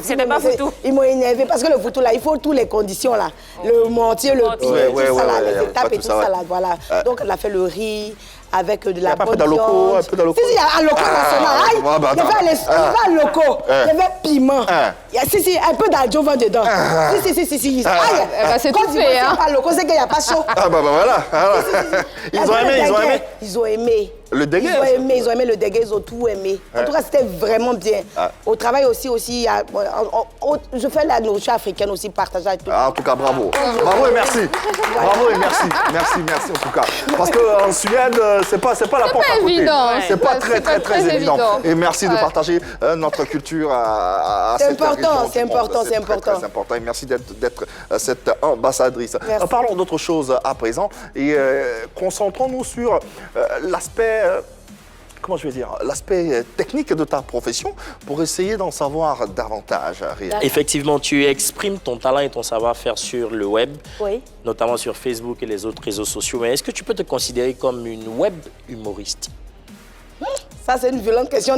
C'était pas foutou. Ils m'ont énervé parce que le foutou, là, il faut toutes les conditions, là. Le mortier, le pied, tout ça, là, les étapes et tout ça, là, voilà. Donc, on a fait le riz avec de Il y la a pas un peu bonne d'aloco, viande. un peu d'aloco. Si, il y a un loco national. Aïe, bah, il y avait un loco, il y avait piment. Il y a, si, un peu d'adjuvant dedans. Si. Aïe, bah, c'est quand tout tu fait, vois qu'il y a hein. pas loco, c'est qu'il n'y a pas chaud. Ah bah voilà. Il y a Ils ont le aimé, ils ont déguet. aimé. Ils ont aimé. Le déguet, Ils ont aimé le déguet, ils ont tout aimé. En tout cas, c'était vraiment bien. Au travail aussi, il y a, je fais la nourriture africaine aussi, partagée avec tout. En tout cas, bravo. Bravo et merci. Bravo et merci. Merci en tout cas. Parce qu'en Suède, c'est pas la porte à côté. évident. C'est pas très évident. évident. Et merci de partager notre culture à C'est cette important, région c'est du monde. important, c'est très, important. très important. Et merci d'être cette ambassadrice. Merci. Parlons d'autre chose à présent et concentrons-nous sur l'aspect... comment je vais dire, l'aspect technique de ta profession pour essayer d'en savoir davantage. Ria. Effectivement, tu exprimes ton talent et ton savoir-faire sur le web, Oui. notamment sur Facebook et les autres réseaux sociaux. Mais est-ce que tu peux te considérer comme une web humoriste? Ça, c'est une violente question.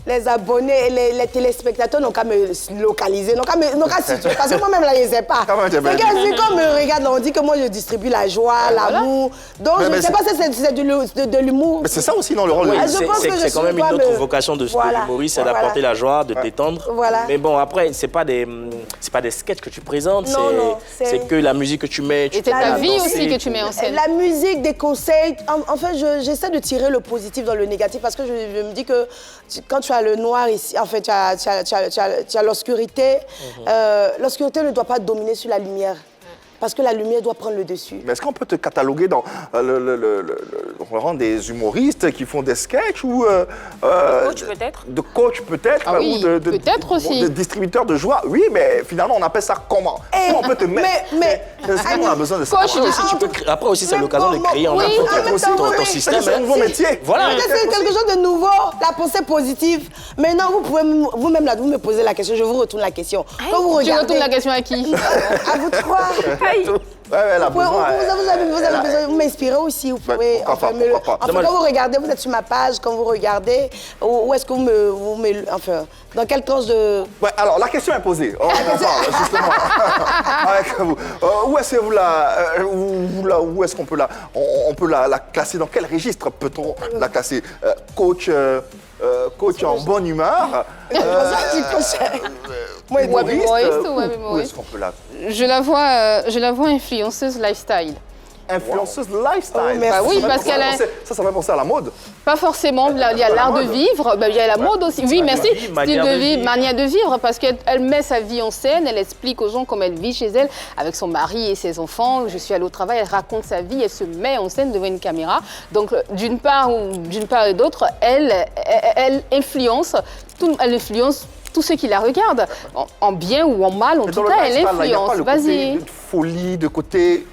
Les abonnés et les téléspectateurs n'ont qu'à me localiser, n'ont qu'à situer. Parce que moi-même, là, je ne sais pas. Comment tu C'est m'as dit? que quand on me regarde, on dit que moi, je distribue la joie, l'amour. Donc, je ne sais pas si c'est de l'humour. Mais c'est ça aussi dans le rôle Oui, de... je pense que je c'est quand suis même une pas autre me- vocation de Voilà, l'humoriste, c'est voilà. d'apporter la joie, de détendre. Voilà. Mais bon, après, c'est pas des sketchs que tu présentes, Non, c'est que la musique que tu mets. Et c'est ta vie danser, aussi que tu mets en scène. La musique, des conseils. En fait, j'essaie de tirer le positif dans le négatif parce que je me dis que quand tu as le noir ici, en fait, tu as l'obscurité. L'obscurité ne doit pas dominer sur la lumière parce que la lumière doit prendre le dessus. Mais est-ce qu'on peut te cataloguer dans le rang des humoristes qui font des sketchs ou... Coach peut-être. De coach peut-être Ah oui, ou peut-être aussi. de distributeur de joie. Oui, mais finalement, on appelle ça comment? Comment on peut te mettre? Est-ce qu'on a besoin de ça? Coach, Après aussi, après aussi, c'est Mais l'occasion de bon, créer en oui, même en même temps temps, ton oui. système. C'est un nouveau métier. Voilà. Peut-être c'est quelque chose de nouveau, la pensée positive. Maintenant, vous pouvez vous-même là, vous me posez la question, je vous retourne la question. Quand vous Tu regardez, retournes la question à qui? à vous trois. Ouais, elle a Vous, besoin. vous avez besoin, vous m'inspirez aussi, vous pouvez. pourquoi pas. Enfin, quand vous regardez, vous êtes sur ma page, quand vous regardez, où est-ce que enfin, dans quelle tranche de... Ouais, alors, la question est posée. On en parle, justement, avec vous. Où est-ce que où est-ce qu'on peut on peut la classer? Dans quel registre peut-on la classer? Coach en bonne humeur? Moi, Humoriste, humoriste ou web où humoriste? est-ce qu'on peut la... Je la vois influenceuse lifestyle. Influenceuse lifestyle. Oh, merci. Bah oui, parce qu'elle a... Ça fait penser à la mode. Pas forcément, il y a l'art de vivre, il y a la mode aussi. Oui, merci, style de vie, manière de vivre, parce qu'elle met sa vie en scène, elle explique aux gens comment elle vit chez elle, avec son mari et ses enfants. Je suis allée au travail, elle raconte sa vie, elle se met en scène devant une caméra. Donc, d'une part et d'autre, elle influence tous ceux qui la regardent, en bien ou en mal, en tout cas, elle influence. Vas-y. De folie, de côté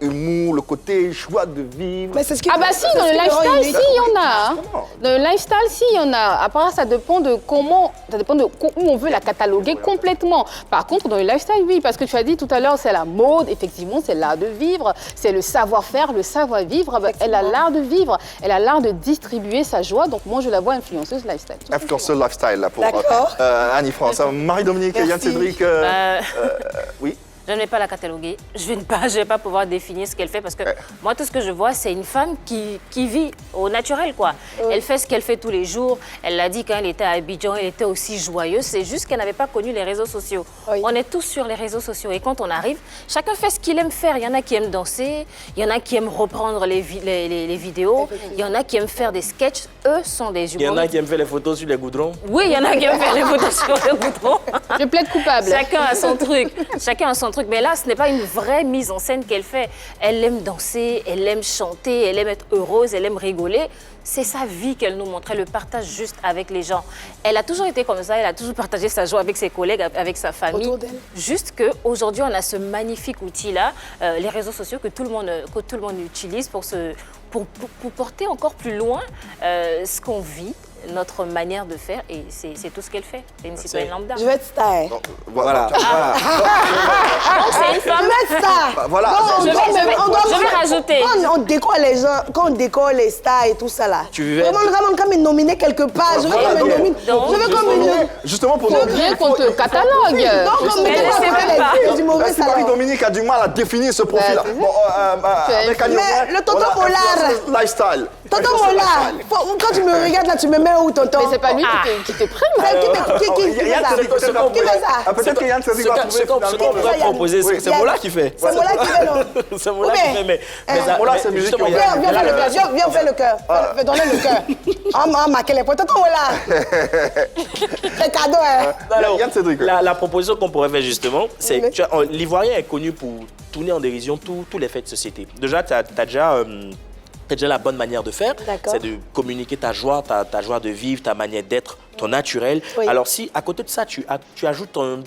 humour, le côté joie de vivre. Mais c'est ce qui Ah bah si, dans le lifestyle, si, il y en a. Dans le lifestyle, si, il y en a. Après, ça dépend de où on veut la cataloguer complètement. Par contre, dans le lifestyle, oui, parce que tu as dit tout à l'heure, c'est la mode, effectivement, c'est l'art de vivre, c'est le savoir-faire, le savoir-vivre. Elle a l'art de vivre, elle a l'art de distribuer sa joie. Donc moi, je la vois influenceuse lifestyle. Influenceuse lifestyle, là, pour Annie-France. Marie-Dominique, Yann Cédric, oui. Je ne vais pas la cataloguer. Je ne vais pas pouvoir définir ce qu'elle fait parce que moi, tout ce que je vois, c'est une femme qui vit au naturel, quoi. Elle fait ce qu'elle fait tous les jours. Elle l'a dit quand elle était à Abidjan, elle était aussi joyeuse. C'est juste qu'elle n'avait pas connu les réseaux sociaux. Oui. On est tous sur les réseaux sociaux et quand on arrive, chacun fait ce qu'il aime faire. Il y en a qui aiment danser, il y en a qui aiment reprendre les vidéos, il y en a qui aiment faire des sketchs. Eux sont des humoristes. Il y en a qui aiment faire les photos sur les goudrons. Oui, il y en a qui aiment faire les photos sur le goudron. Je plaide coupable. Chacun a son truc. Chacun a son truc. Mais là, ce n'est pas une vraie mise en scène qu'elle fait. Elle aime danser, elle aime chanter, elle aime être heureuse, elle aime rigoler. C'est sa vie qu'elle nous montre. Elle le partage juste avec les gens. Elle a toujours été comme ça. Elle a toujours partagé sa joie avec ses collègues, avec sa famille. Autour d'elle. Juste qu'aujourd'hui, on a ce magnifique outil-là, les réseaux sociaux que tout le monde utilise pour porter encore plus loin ce qu'on vit notre manière de faire et c'est tout ce qu'elle fait. C'est une citoyenne lambda. Je vais être star. Hein. Donc, voilà. Donc c'est une femme. Je vais être star. Voilà. Je vais rajouter. Quand on décore les gens, quand on décore les stars et tout ça là. Tu veux vraiment comme me nominer quelque part. Je veux Voilà, qu'on me donc, nomine. Je veux qu'on me nomine. Justement pour Je veux bien qu'on te catalogue. Donc on me elle sait même pas. les humoristes Est-ce que alors. Marie-Dominique a du mal à définir ce profil-là? c'est ça. Bon, avec Annie Mais Aubin, le tonton on a Pollard. influenceuse lifestyle. Tonton Influenceuse Mola, lifestyle. quand tu me regardes là, tu me mets où, tonton? Mais c'est pas lui qui te prime. Qui fait ça? Qui fait ça? Ah, peut-être qu'il y a un de ces Ce va qu'on trouver finalement. pourrait proposer, Oui. c'est Mola qui fait. C'est Mola qui fait, non? C'est Mola qui fait, mais Mola, c'est musique justement, il y a- urbaine. Viens faire le cœur, viens faire le cœur. Fais donner le cœur. On marqué les points. Tonton Mola. C'est cadeau, hein? Alors, Yann Cédric. la proposition qu'on pourrait faire justement, c'est Oui. que l'Ivoirien est connu pour tourner en dérision tous les faits de société. Déjà, tu as déjà la bonne manière de faire, D'accord. c'est de communiquer ta joie, ta joie de vivre, ta manière d'être, ton naturel. Oui. Alors si à côté de ça, tu ajoutes une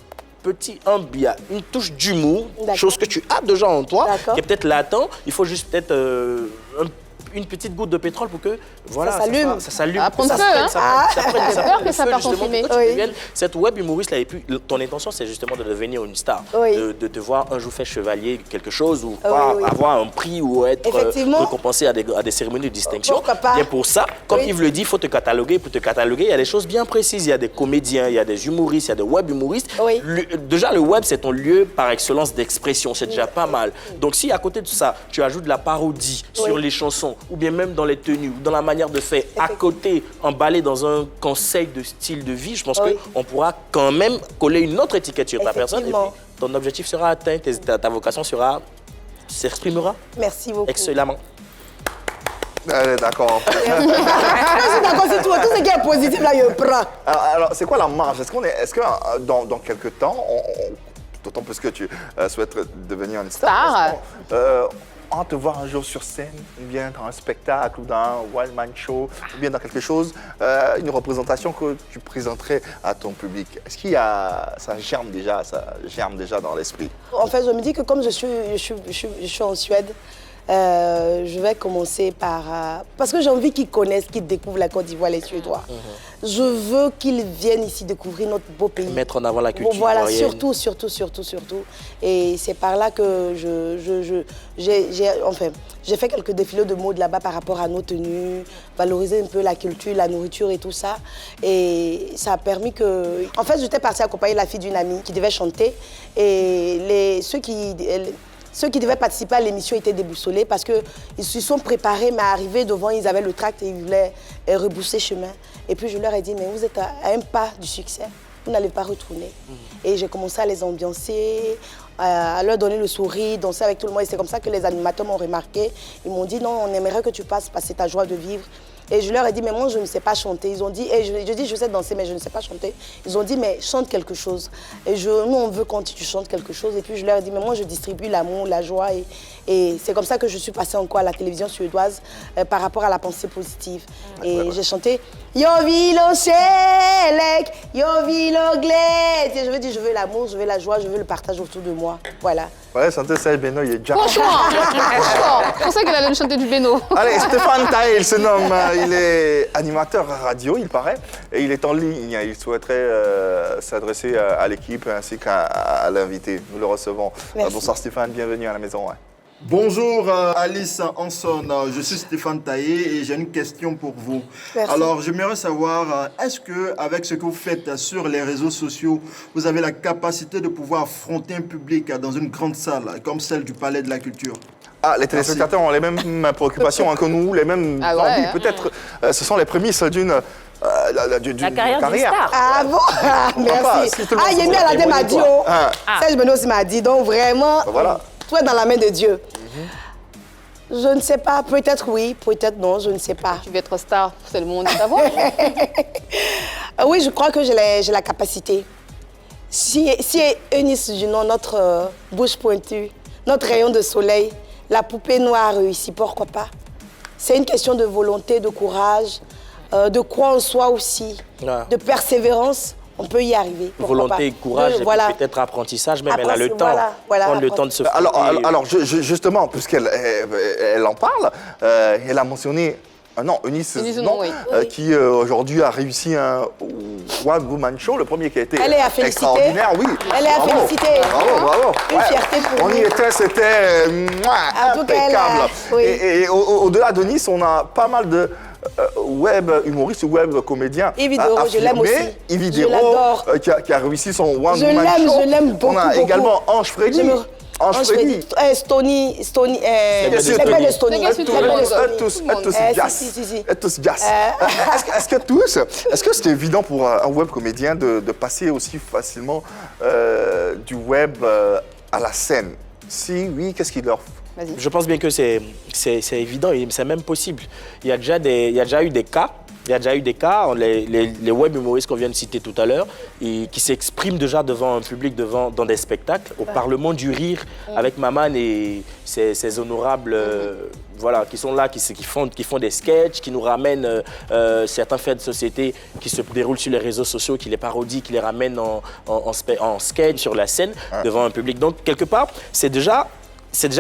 touche d'humour, D'accord. chose que tu as déjà en toi, D'accord. qui est peut-être latent, il faut juste peut-être une petite goutte de pétrole pour que voilà, s'allume. ça s'allume. Ah, prends ça feu, prenne, hein. ça prenne, ça prenne, J'ai ça peur prenne que le ça feu, parte en justement, fumée. pour que tu Oui. deviennes cette web humoriste là. Et puis ton intention, c'est justement de devenir une star, Oui. de te voir un jour faire chevalier quelque chose ou Oui. avoir un prix ou être Effectivement. récompensé à des cérémonies de distinction. Pourquoi pas. Bien pour ça, comme Oui. Yves le dit, il faut te cataloguer. Pour te cataloguer, il y a des choses bien précises. Il y a des comédiens, il y a des humoristes, il y a des web humoristes. Oui. Déjà, le web, c'est ton lieu par excellence d'expression. C'est déjà pas mal. Donc, si à côté de ça, tu ajoutes de la parodie sur les chansons, ou bien même dans les tenues, ou dans la manière de faire, à côté, emballé dans un conseil de style de vie, je pense Oui. qu'on pourra quand même coller une autre étiquette sur ta personne. Et puis, Effectivement. ton objectif sera atteint, ta vocation s'exprimera Merci beaucoup. excellemment. Allez, d'accord. Je suis d'accord, c'est tout. Tout ce qui est positif, là, je prends. Alors, c'est quoi la marge? Est-ce que dans quelques temps, d'autant plus que tu souhaites devenir une star, on va te voir un jour sur scène, ou bien dans un spectacle, ou dans un one-man show, ou bien dans quelque chose, une représentation que tu présenterais à ton public. Est-ce qu'il y a, ça germe déjà dans l'esprit? En fait, je me dis que comme je suis en Suède, je vais commencer par... parce que j'ai envie qu'ils connaissent, qu'ils découvrent la Côte d'Ivoire, les Suédois. Je veux qu'ils viennent ici découvrir notre beau pays. Mettre en avant la culture Voilà, ivoirienne. surtout. Et c'est par là que j'ai fait quelques défilés de mode là-bas par rapport à nos tenues, valoriser un peu la culture, la nourriture et tout ça. Et ça a permis que... En fait, j'étais partie accompagner la fille d'une amie qui devait chanter. Et ceux qui devaient participer à l'émission étaient déboussolés parce qu'ils se sont préparés, mais arrivés devant, ils avaient le tract et ils voulaient rebousser chemin. Et puis je leur ai dit, mais vous êtes à un pas du succès, vous n'allez pas retourner. Et j'ai commencé à les ambiancer, à leur donner le sourire, danser avec tout le monde. Et c'est comme ça que les animateurs m'ont remarqué. Ils m'ont dit, non, on aimerait que tu passer ta joie de vivre. Et je leur ai dit, mais moi, je ne sais pas chanter. Ils ont dit, et je dis, je sais danser, mais je ne sais pas chanter. Ils ont dit, mais chante quelque chose. Et nous, on veut quand tu chantes quelque chose. Et puis, je leur ai dit, mais moi, je distribue l'amour, la joie. Et c'est comme ça que je suis passée encore à la télévision suédoise par rapport à la pensée positive. Et j'ai chanté, Yo vilo selek, yo vilo gled. Et je veux dire, je veux l'amour, je veux la joie, je veux le partage autour de moi. Voilà. Ouais, chanter Serge Beno, il est déjà... Franchement, je pensais qu'elle allait me chanter du Beno. Allez, Stéphane Taé, il se nomme, il est animateur radio, il paraît, et il est en ligne. Il souhaiterait s'adresser à l'équipe ainsi qu'à l'invité. Nous le recevons. Bonsoir Stéphane, bienvenue à la maison. Ouais. Bonjour Alice Hanson, je suis Stéphane Taé et j'ai une question pour vous. Merci. Alors j'aimerais savoir, est-ce qu'avec ce que vous faites sur les réseaux sociaux, vous avez la capacité de pouvoir affronter un public dans une grande salle comme celle du Palais de la Culture? Ah, les téléspectateurs ont les mêmes préoccupations que nous, les mêmes envies. Peut-être ce sont les prémices d'une la carrière d'une star. Ah bon? Merci. Ah, Yemi Alade m'a dit, Serge Beno aussi m'a dit, donc vraiment, tout est dans la main de Dieu. Je ne sais pas, peut-être oui, peut-être non, je ne sais pas. Tu veux être star, c'est le monde de savoir. Oui, je crois que j'ai la capacité. Si Eunice Junon, notre bouche pointue, notre rayon de soleil, la poupée noire a réussi, pourquoi pas? C'est une question de volonté, de courage, de croire en soi aussi, de persévérance. On peut y arriver. Volonté, courage, et puis peut-être apprentissage, même elle a le temps. Prendre le temps de se alors justement, puisqu'elle en parle, elle a mentionné Non, Eunice Ounon, oui. qui aujourd'hui a réussi un One Woman Show, le premier qui a été Elle est à féliciter. extraordinaire, oui. Elle est à Bravo. féliciter. Bravo. Une fierté pour On nous. y était, c'était En tout cas, impeccable. oui. Et au-delà de Nice, on a pas mal de web humoristes ou web comédiens. Yves Hidero, je l'aime aussi. Yves Je Hidero, l'adore. qui a réussi son One Je Woman l'aime, Show. je l'aime beaucoup, On a beaucoup. également Ange Freddy. Ange Freddy. Stony, Bien sûr, les belles de Stony. Les Stony. Tous jazz. Est-ce que c'est évident pour un web comédien de passer aussi facilement du web à la scène? Si oui, qu'est-ce qu'il leur faut? Je pense bien que c'est évident et c'est même possible. Il y a déjà eu des cas. Les web humoristes qu'on vient de citer tout à l'heure, qui s'expriment déjà devant un public, dans des spectacles, au Parlement du Rire, avec Maman et ses honorables, voilà, qui sont là, qui font des sketchs, qui nous ramènent certains faits de société qui se déroulent sur les réseaux sociaux, qui les parodient, qui les ramènent en sketch sur la scène, devant un public. Donc, quelque part, c'est déjà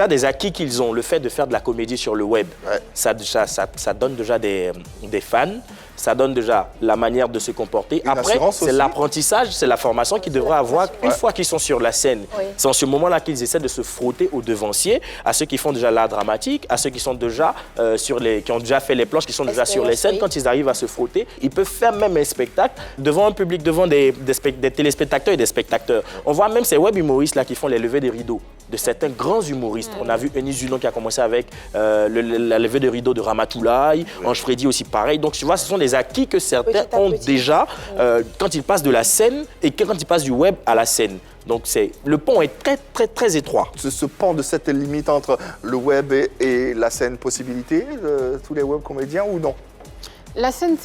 des acquis qu'ils ont, le fait de faire de la comédie sur le web. Ça donne déjà des fans, ça donne déjà la manière de se comporter. Après, c'est l'apprentissage, c'est la formation qu'ils devraient avoir une fois qu'ils sont sur la scène. C'est en ce moment-là qu'ils essaient de se frotter aux devanciers, à ceux qui font déjà l'art dramatique, à ceux qui sont déjà qui ont déjà fait les planches, qui sont déjà sur les scènes. Quand ils arrivent à se frotter, ils peuvent faire même un spectacle devant un public, devant des téléspectateurs et des spectateurs. On voit même ces web humoristes là qui font les levées des rideaux de certains grands humoristes. On a vu Eunice Unon qui a commencé avec la levée de rideau de Ramatoulaye, Ange Freddy aussi pareil. Donc tu vois, ce sont des acquis que certains ont déjà quand ils passent de la scène et quand ils passent du web à la scène. Donc le pont est très, très, très étroit. Ce pont de cette limite entre le web et la scène, possibilité de tous les web comédiens ou non? La scène,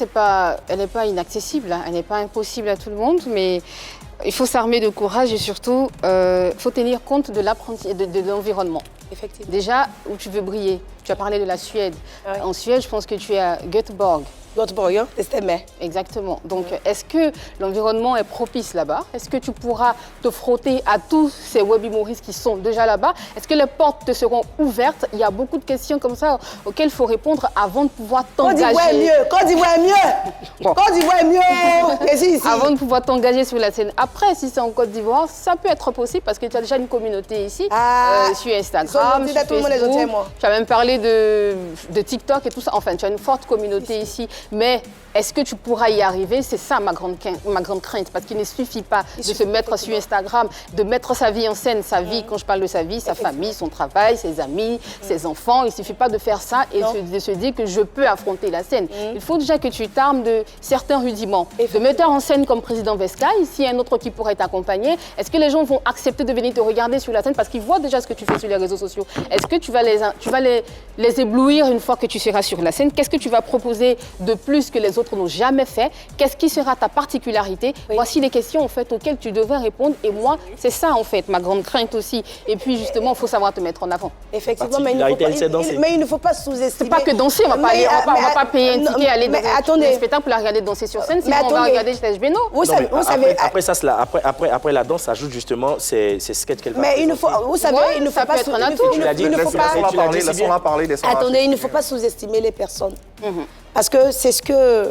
elle n'est pas inaccessible, hein. Elle n'est pas impossible à tout le monde, mais il faut s'armer de courage et surtout, il faut tenir compte de l'environnement. Effectivement. Déjà, où tu veux briller. Tu as parlé de la Suède. Ouais. En Suède, je pense que tu es à Göteborg. Göteborg, hein, c'est mai. Exactement. Donc, est-ce que l'environnement est propice là-bas? Est-ce que tu pourras te frotter à tous ces web humoristes qui sont déjà là-bas? Est-ce que les portes te seront ouvertes? Il y a beaucoup de questions comme ça auxquelles il faut répondre avant de pouvoir t'engager. Côte d'Ivoire est mieux. Côte d'Ivoire est mieux. Ici. Avant de pouvoir t'engager sur la scène. Après, si c'est en Côte d'Ivoire, ça peut être possible parce que tu as déjà une communauté ici, sur Instagram, sur Facebook. Tu as même parlé de TikTok et tout ça. Enfin, tu as une forte communauté ici. Mais est-ce que tu pourras y arriver? C'est ça ma grande crainte. Parce qu'il ne suffit pas de se mettre sur Instagram, de mettre sa vie en scène, sa vie, quand je parle de sa vie, sa famille, son travail, ses amis, ses enfants. Il ne suffit pas de faire ça et de se dire que je peux affronter la scène. Il faut déjà que tu t'armes de certains rudiments. De metteur en scène comme président Vesca, ici un autre qui pourrait t'accompagner. Est-ce que les gens vont accepter de venir te regarder sur la scène parce qu'ils voient déjà ce que tu fais sur les réseaux sociaux? Est-ce que tu vas les éblouir une fois que tu seras sur la scène? Qu'est-ce que tu vas proposer de plus que les autres n'ont jamais fait? Qu'est-ce qui sera ta particularité? Voici les questions en fait auxquelles tu devrais répondre. Et moi, c'est ça en fait ma grande crainte aussi. Et puis justement, il faut savoir te mettre en avant. Effectivement, mais il ne faut pas sous-estimer. C'est pas que danser, on va pas payer un ticket, aller dans un spectacle pour la regarder danser sur scène. Sinon, on va regarder Stège Beno. Après la danse, ça ajoute justement ces sketchs qu'elle va présenter. Mais vous savez, il ne faut pas être un atout. Attendez, il ne faut pas sous-estimer les personnes. Parce que c'est ce que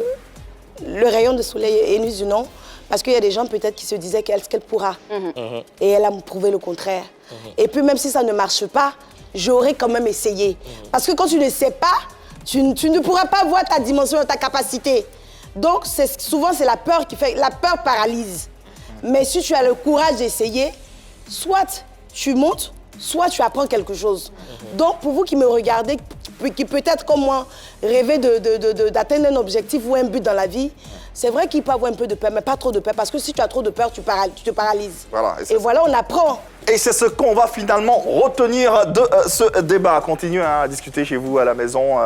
le rayon de soleil est nu du nom. Parce qu'il y a des gens peut-être qui se disaient qu'elle pourra. Et elle a prouvé le contraire. Et puis même si ça ne marche pas, j'aurais quand même essayé. Parce que quand tu ne sais pas, tu ne pourras pas voir ta dimension, ta capacité. Donc souvent c'est la peur qui fait... La peur paralyse. Mais si tu as le courage d'essayer, soit tu montes, soit tu apprends quelque chose. Donc pour vous qui me regardez, qui peut-être comme moi rêvez d'atteindre un objectif ou un but dans la vie, c'est vrai qu'il peut avoir un peu de peur, mais pas trop de peur, parce que si tu as trop de peur, tu te paralyses. Voilà, et voilà, on apprend. Et c'est ce qu'on va finalement retenir de ce débat. Continuez à discuter chez vous à la maison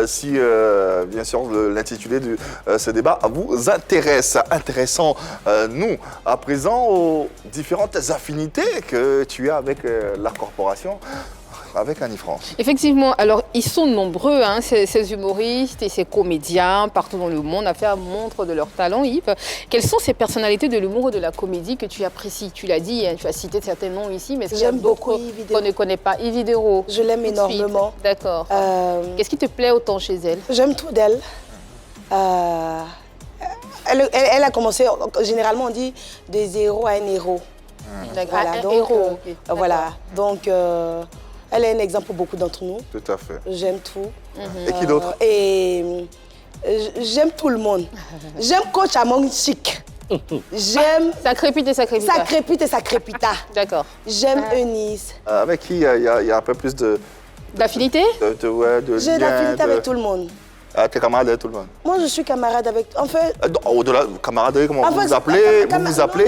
si, bien sûr, l'intitulé de ce débat vous intéresse. Intéressant, nous, à présent, aux différentes affinités que tu as avec la corporation. avec Annie France. Effectivement, alors ils sont nombreux, hein, ces humoristes et ces comédiens partout dans le monde à faire montre de leur talent, Yves. Quelles sont ces personnalités de l'humour et de la comédie que tu apprécies? Tu l'as dit, hein, tu as cité certains noms ici, mais j'aime beaucoup Yves qu'on ne connaît pas. Yves Hidero. Je l'aime énormément. D'accord. Qu'est-ce qui te plaît autant chez elle? J'aime tout d'elle. Elle a commencé, généralement on dit des zéros à un héros. Voilà, donc, héros. Voilà, donc elle est un exemple pour beaucoup d'entre nous. Tout à fait. J'aime tout. Et qui d'autre? Et j'aime tout le monde. J'aime Coach Amon Chic. J'aime... Ça crépite et ça crépita. Ça crépite et ça crépita. D'accord. J'aime Eunice. Avec qui il y a un peu plus de... D'affinité? J'ai d'affinité avec tout le monde. Ah, t'es camarade avec tout le monde? Moi, je suis camarade avec... En fait... Au-delà, camarade, comment vous vous appelez? Vous vous appelez...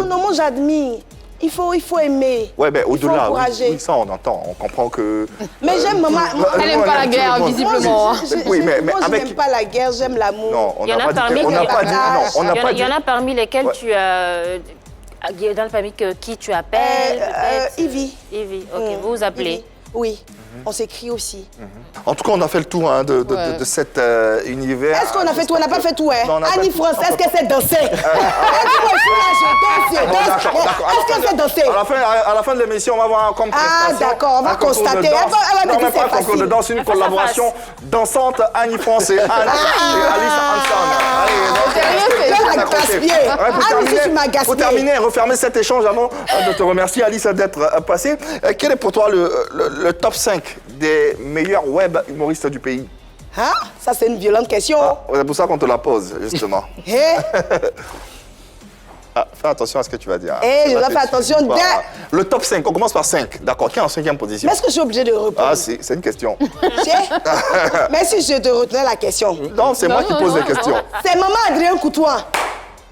Non, moi j'admire. Il faut aimer. Ouais, mais au-delà, oui, ça on entend, on comprend que... Mais j'aime maman... Elle n'aime pas la guerre, visiblement. Oui, mais moi, je n'aime pas la guerre, j'aime l'amour. Non, on Il y en n'a a pas dit... Il y en a parmi lesquels tu as... Dans le famille qui tu appelles? Ivy. Ivy, ok. Vous vous appelez? Ivy. Oui. On s'écrit aussi. En tout cas, on a fait le tour de cet univers. Est-ce qu'on a fait tout? On n'a pas fait tout, hein? Non, Annie France, est-ce qu'elle sait danser? Est-ce qu'elle sait danser? À la fin de l'émission, on va voir un concours. Ah, d'accord, on va constater. Elle va me dire c'est un concours de danse, une collaboration dansante Annie France et Alice Hanson. Pour terminer et refermer cet échange avant de te remercier, Alice, d'être passée, quel est pour toi le top 5 des meilleurs web humoristes du pays? Hein? Ça, c'est une violente question. C'est pour ça qu'on te la pose, justement. Fais attention à ce que tu vas dire. Je dois faire attention. Le top 5, on commence par 5. D'accord, qui est en 5e position? Est-ce que je suis obligée de répondre? Ah, c'est une question. Mais si je te retenais la question. Non, c'est moi qui pose les questions. C'est maman Adrien Coutois.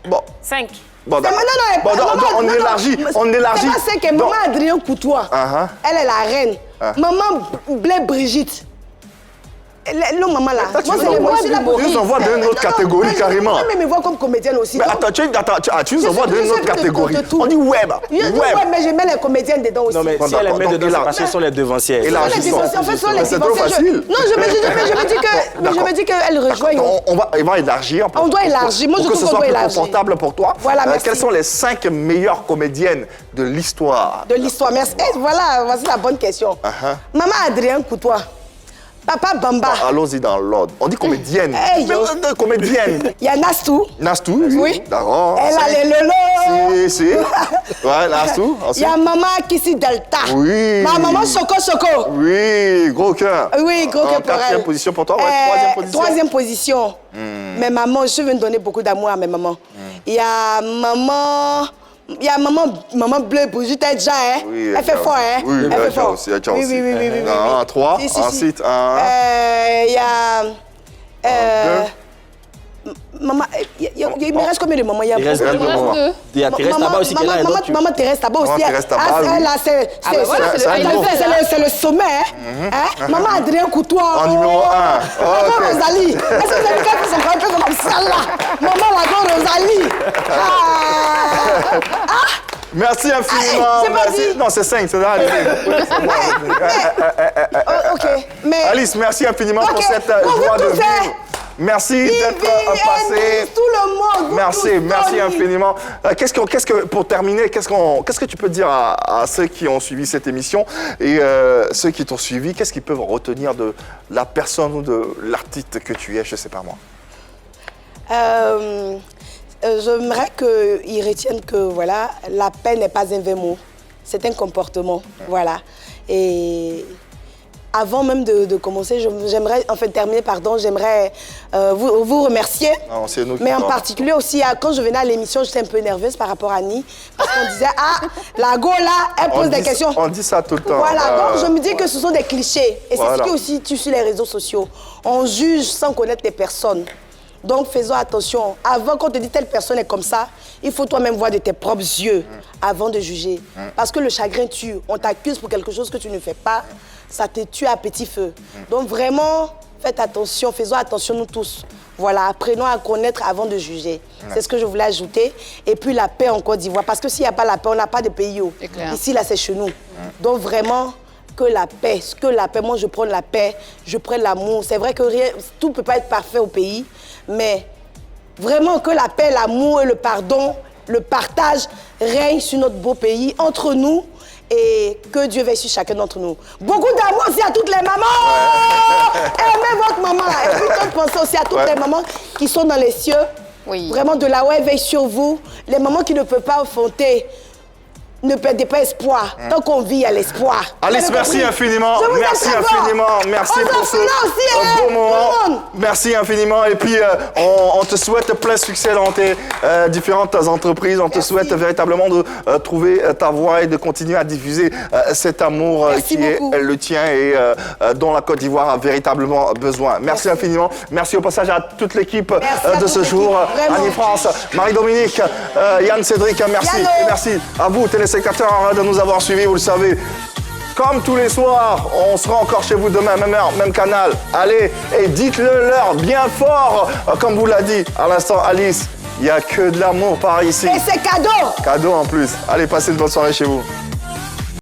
Bon. 5. Bon, on élargit. C'est pas 5, c'est maman Adrien Coutois. Elle est la reine. Maman Blaise Brigitte. Le maman là. Moi, c'est les mots. Tu nous envoies d'une autre catégorie carrément. Mais me vois comme comédienne aussi. Mais attends, tu nous envoies d'une autre catégorie. On dit web. Ouais, mais je mets les comédiennes dedans aussi. Non, mais si elle les met dedans, c'est parce qu'elles sont les devancières. En fait, ce sont les c'est trop facile. Non, je me dis qu'elles rejoignent. On va élargir. On doit élargir. Moi, je trouve qu'on doit élargir. Pour que ce soit plus confortable pour toi. Voilà, merci. Quelles sont les 5 meilleures comédiennes de l'histoire? De l'histoire, merci. Voilà, voici la bonne question. Maman Adrien Coutois. Papa Bamba. Allons-y dans l'ordre. On dit comédienne. Comédienne. Il y a Nastou. Nastou, oui. D'accord. Elle a les lolos. Si. Ouais, Nastou. Il y a maman Kissi Delta. Oui. Ma maman Soko. Oui, gros cœur. Oui, gros cœur pour elle. 4e position pour toi, 3e position. 3e position. Mes mamans, je viens de donner beaucoup d'amour à mes mamans. Il y a maman... Il y a maman Bleue Brigitte, elle déjà, hein? Oui, elle fait fort, hein? Oui, elle fait fort. Aussi, oui. 3, ensuite il y a... Maman, il me reste combien de mamans? Il reste 2 mamans. Il y a Thérèse Tabat aussi qui est là. Maman Thérèse Tabat aussi. C'est le sommet, hein? Maman Adrien Coutois. En numéro 1. Maman Rosalie. Est-ce que vous avez quelqu'un qui s'en un peu comme ça, là? Maman la Rosalie. Merci infiniment. Merci. Non, c'est 5, c'est là. Ok, mais... Alice, merci infiniment pour cette joie de vivre. Merci d'être passé. Tout le monde. Merci infiniment. Pour terminer, qu'est-ce que tu peux dire à ceux qui ont suivi cette émission et ceux qui t'ont suivi? Qu'est-ce qu'ils peuvent retenir de la personne ou de l'artiste que tu es? Je sais pas moi. J'aimerais qu'ils retiennent que voilà, la paix n'est pas un vain mot, c'est un comportement. Voilà. Et avant même de commencer, j'aimerais, enfin terminer, pardon, j'aimerais vous remercier. Non, c'est nous qui mais en particulier aussi, quand je venais à l'émission, j'étais un peu nerveuse par rapport à Annie. Parce qu'on disait, la go là, elle pose des questions. On dit ça tout le temps. Voilà, donc je me dis que ce sont des clichés. Et c'est ce qui aussi tue sur les réseaux sociaux. On juge sans connaître les personnes. Donc faisons attention. Avant qu'on te dise telle personne est comme ça, il faut toi-même voir de tes propres yeux avant de juger. Parce que le chagrin tue. On t'accuse pour quelque chose que tu ne fais pas. Ça te tue à petit feu. Donc vraiment, faites attention, faisons attention nous tous. Voilà, apprenons à connaître avant de juger. C'est ce que je voulais ajouter. Et puis la paix en Côte d'Ivoire. Parce que s'il n'y a pas la paix, on n'a pas de pays. Ici, là, c'est chez nous. Donc vraiment, que la paix. Que la paix, moi je prends la paix, je prends l'amour. C'est vrai que tout ne peut pas être parfait au pays, mais vraiment que la paix, l'amour et le pardon, le partage règnent sur notre beau pays, entre nous, et que Dieu veille sur chacun d'entre nous. Beaucoup d'amour aussi à toutes les mamans. Aimez votre maman. Et puis pensez aussi à toutes les mamans qui sont dans les cieux. Oui. Vraiment de là où elle veille sur vous. Les mamans qui ne peuvent pas affronter. Ne perdez pas espoir. Tant qu'on vit, il y a l'espoir. Alice, merci infiniment. Merci infiniment. Merci pour ce beau moment. Merci infiniment. Et puis, on te souhaite plein succès dans tes différentes entreprises. On te souhaite véritablement de trouver ta voie et de continuer à diffuser cet amour qui est le tien et dont la Côte d'Ivoire a véritablement besoin. Merci infiniment. Merci au passage à toute l'équipe de ce jour. Annie France, Marie-Dominique, Yann Cédric, merci. Et merci à vous, téléspectateurs, de nous avoir suivis, vous le savez. Comme tous les soirs, on sera encore chez vous demain, même heure, même canal. Allez, et dites-le-leur bien fort, comme vous l'a dit à l'instant Alice, il n'y a que de l'amour par ici. Et c'est cadeau. Cadeau en plus. Allez, passez une bonne soirée chez vous.